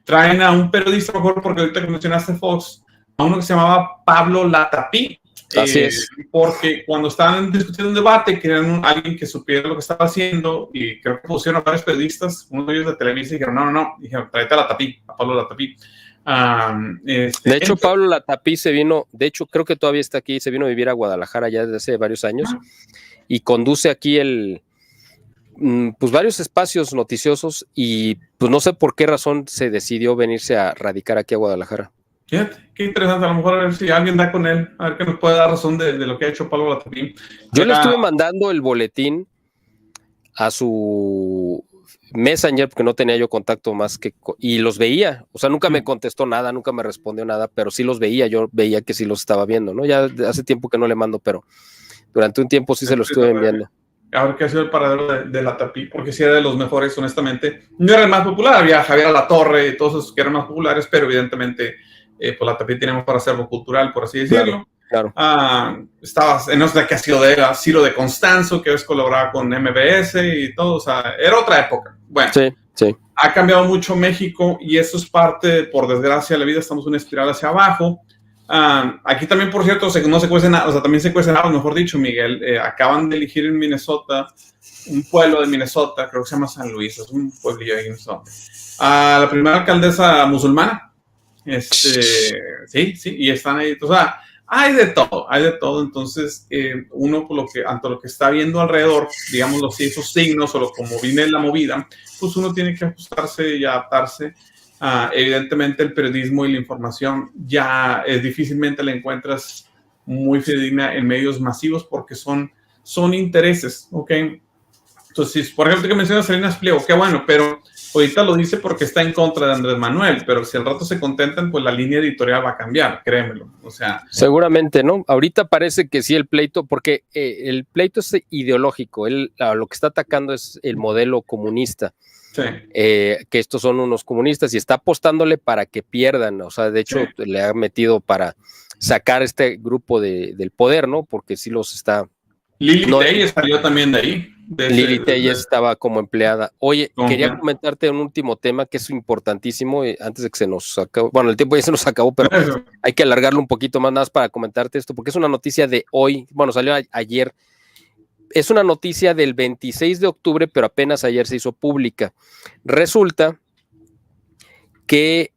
Traen a un periodista, mejor porque ahorita que mencionaste Fox, a uno que se llamaba Pablo Latapí. Así es. Porque cuando estaban discutiendo un debate, querían alguien que supiera lo que estaba haciendo, y creo que pusieron a varios periodistas, uno de ellos de Televisa, y dijeron, no, dijeron, tráete a Latapí, a Pablo Latapí. De hecho, Pablo Latapí se vino, de hecho, creo que todavía está aquí, se vino a vivir a Guadalajara ya desde hace varios años, y conduce aquí pues varios espacios noticiosos, y pues no sé por qué razón se decidió venirse a radicar aquí a Guadalajara. Fíjate, qué interesante, a lo mejor a ver si alguien da con él, a ver qué nos puede dar razón de lo que ha hecho Pablo Latapí. Yo le estuve mandando el boletín a su Messenger porque no tenía yo contacto más que, y los veía, o sea, nunca me contestó nada, nunca me respondió nada, pero sí los veía, yo veía que sí los estaba viendo, ¿no? Ya hace tiempo que no le mando, pero durante un tiempo sí se lo estuve enviando. A ver qué ha sido el paradero de Latapí, porque sí era de los mejores, honestamente. No era el más popular, había Javier Alatorre y todos esos que eran más populares, pero evidentemente pues Latapí teníamos para acervo cultural, por así decirlo. Claro. Estabas, no sé qué ha sido de él, Ciro de Constanzo, que es colaboraba con MBS y todo, o sea, era otra época. Bueno, sí. Ha cambiado mucho México, y eso es parte, por desgracia, de la vida. Estamos en una espiral hacia abajo. Aquí también, por cierto, no se cuecen, o sea, también se cuecen habas, mejor dicho, Miguel. Acaban de elegir en Minnesota, un pueblo de Minnesota, creo que se llama San Luis, es un pueblillo de Minnesota, a la primera alcaldesa musulmana. Sí, y están ahí, o sea, hay de todo. Entonces, uno, por ante lo que está viendo alrededor, digámoslo así, esos signos, o como viene la movida, pues uno tiene que ajustarse y adaptarse. Evidentemente el periodismo y la información ya difícilmente la encuentras muy fidedigna en medios masivos, porque son intereses, ¿ok? Entonces, por ejemplo, que mencionas Salinas Pliego, qué bueno, pero ahorita lo dice porque está en contra de Andrés Manuel, pero si al rato se contentan, pues la línea editorial va a cambiar, créemelo. O sea, seguramente, ¿no? Ahorita parece que sí el pleito, porque el pleito es ideológico, lo que está atacando es el modelo comunista. Sí. Que estos son unos comunistas, y está apostándole para que pierdan, o sea, de hecho le ha metido para sacar este grupo del poder, ¿no? Porque sí los está... Lili Telles salió también de ahí. Lili Telles estaba como empleada. Oye, quería comentarte un último tema que es importantísimo, antes de que se nos acabe. Bueno, el tiempo ya se nos acabó, pero hay que alargarlo un poquito más para comentarte esto, porque es una noticia de hoy, bueno, salió ayer. Es una noticia del 26 de octubre, pero apenas ayer se hizo pública. Resulta que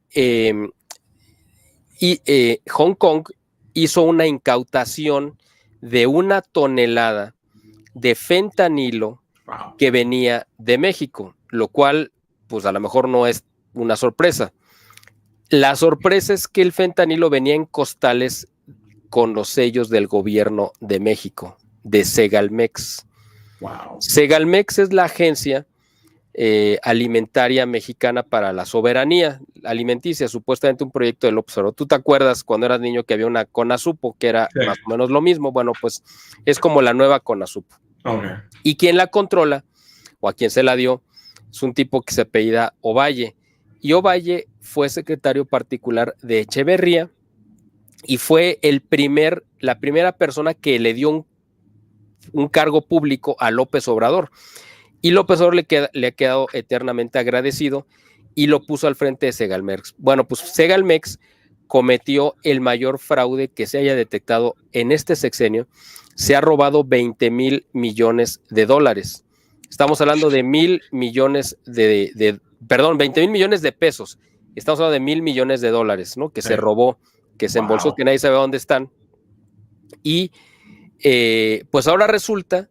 Hong Kong hizo una incautación de 1 tonelada de fentanilo que venía de México, lo cual, pues a lo mejor no es una sorpresa. La sorpresa es que el fentanilo venía en costales con los sellos del gobierno de México, de Segalmex. Wow. Segalmex es la agencia alimentaria mexicana para la soberanía alimenticia, supuestamente un proyecto del López Obrador. ¿Tú te acuerdas cuando eras niño que había una CONASUPO, que era más o menos lo mismo? Bueno, pues es como la nueva CONASUPO. Okay. Y quien la controla, o a quien se la dio, es un tipo que se apellida Ovalle. Y Ovalle fue secretario particular de Echeverría y fue la primera persona que le dio un cargo público a López Obrador. Y López Obrador le ha quedado eternamente agradecido y lo puso al frente de Segalmex. Bueno, pues Segalmex cometió el mayor fraude que se haya detectado en este sexenio. Se ha robado 20,000 millones de dólares. Estamos hablando de 1,000 millones 20,000 millones de pesos. Estamos hablando de 1,000 millones de dólares, ¿no? Que se robó, que se embolsó, que nadie sabe dónde están. Y pues ahora resulta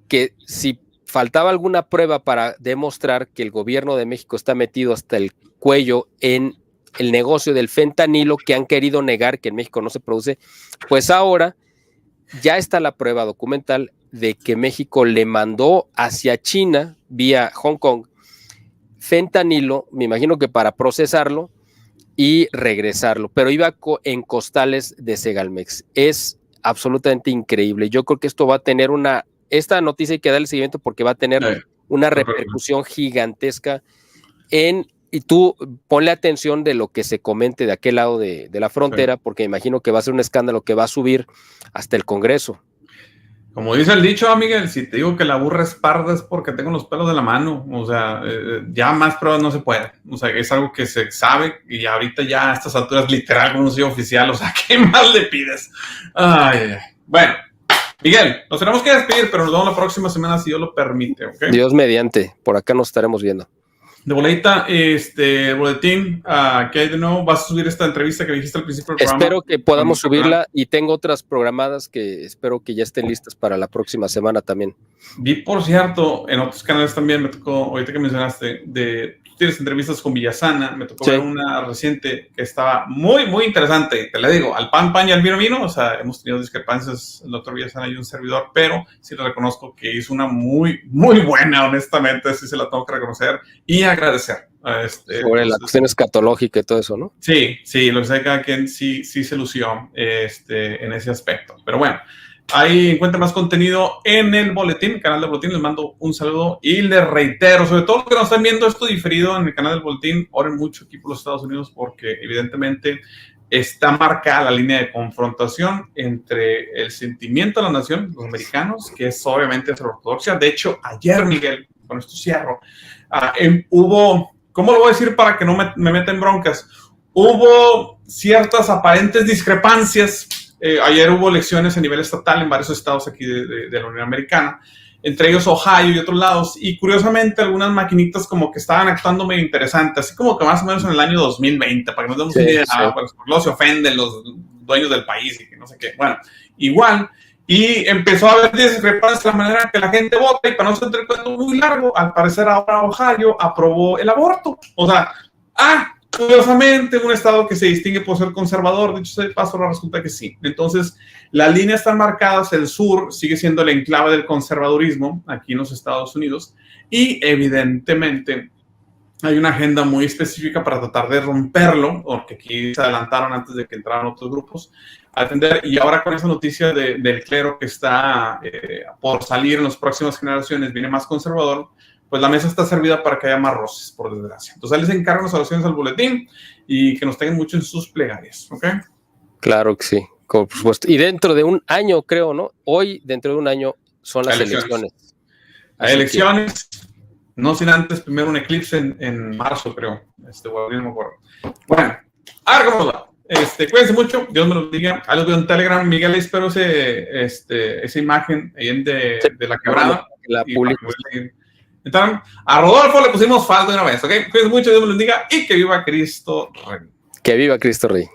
que si faltaba alguna prueba para demostrar que el gobierno de México está metido hasta el cuello en el negocio del fentanilo, que han querido negar que en México no se produce, pues ahora ya está la prueba documental de que México le mandó hacia China, vía Hong Kong, fentanilo, me imagino que para procesarlo y regresarlo, pero iba en costales de Segalmex. Es absolutamente increíble. Yo creo que esto va a tener esta noticia hay que darle seguimiento porque va a tener una repercusión gigantesca y tú ponle atención de lo que se comente de aquel lado de la frontera, porque me imagino que va a ser un escándalo que va a subir hasta el Congreso. Como dice el dicho, Miguel, si te digo que la burra es parda es porque tengo los pelos de la mano. O sea, ya más pruebas no se puede. O sea, es algo que se sabe y ahorita ya a estas alturas literal como un sello oficial. O sea, ¿qué más le pides? Ay. Bueno, Miguel, nos tenemos que despedir, pero nos vemos la próxima semana si Dios lo permite, ¿ok? Dios mediante, por acá nos estaremos viendo. De boleita, boletín, ¿qué hay de nuevo? ¿Vas a subir esta entrevista que dijiste al principio del programa? Espero que podamos subirla y tengo otras programadas que espero que ya estén listas para la próxima semana también. Vi, por cierto, en otros canales también me tocó, ahorita que mencionaste, tú tienes entrevistas con Villasana, me tocó ver una reciente que estaba muy, muy interesante. Te le digo, al pan y al vino vino, o sea, hemos tenido discrepancias el doctor Villasana y un servidor, pero sí le reconozco que hizo una muy, muy buena, honestamente, sí se la tengo que reconocer y agradecer. Sobre la cuestión escatológica y todo eso, ¿no? Sí, lo que sé, cada quien sí se lució en ese aspecto. Pero bueno, ahí encuentran más contenido en el boletín, canal del boletín. Les mando un saludo y les reitero, sobre todo los que nos están viendo esto diferido en el canal del boletín, oren mucho aquí por los Estados Unidos porque evidentemente está marcada la línea de confrontación entre el sentimiento de la nación, los americanos, que es obviamente la ortodoxia. De hecho, ayer, Miguel, con esto cierro, hubo... ¿Cómo lo voy a decir para que no me meta en broncas? Hubo ciertas aparentes discrepancias. Ayer hubo elecciones a nivel estatal en varios estados aquí de la Unión Americana, entre ellos Ohio y otros lados, y curiosamente algunas maquinitas como que estaban actuando medio interesantes, así como que más o menos en el año 2020, para que nos demos una idea, pues luego se ofenden los dueños del país y que no sé qué. Bueno, igual... Y empezó a haber discrepancias de la manera que la gente vota, y para no ser un cuento muy largo, al parecer ahora Ohio aprobó el aborto. O sea, curiosamente, un estado que se distingue por ser conservador, dicho sea de paso, resulta que sí. Entonces, las líneas están marcadas, el sur sigue siendo el enclave del conservadurismo aquí en los Estados Unidos, y evidentemente hay una agenda muy específica para tratar de romperlo, porque aquí se adelantaron antes de que entraran otros grupos a atender, y ahora con esa noticia del clero que está por salir en las próximas generaciones, viene más conservador, pues la mesa está servida para que haya más roces, por desgracia. Entonces, ahí les encargo las oraciones al boletín y que nos tengan mucho en sus plegarias, ¿ok? Claro que sí, por supuesto. Y dentro de un año, creo, ¿no? Hoy, dentro de un año, son las elecciones. Hay elecciones. No sin antes, primero un eclipse en marzo, creo. No me acuerdo. Bueno, háganmosla. Cuídense mucho, Dios me los diga. Ahí los veo en Telegram. Miguel, espero esa imagen ahí de la quebrada. La publico. Entonces, a Rodolfo le pusimos falta de una vez, ¿ok? Cuídense mucho, Dios me los diga y que viva Cristo Rey. Que viva Cristo Rey.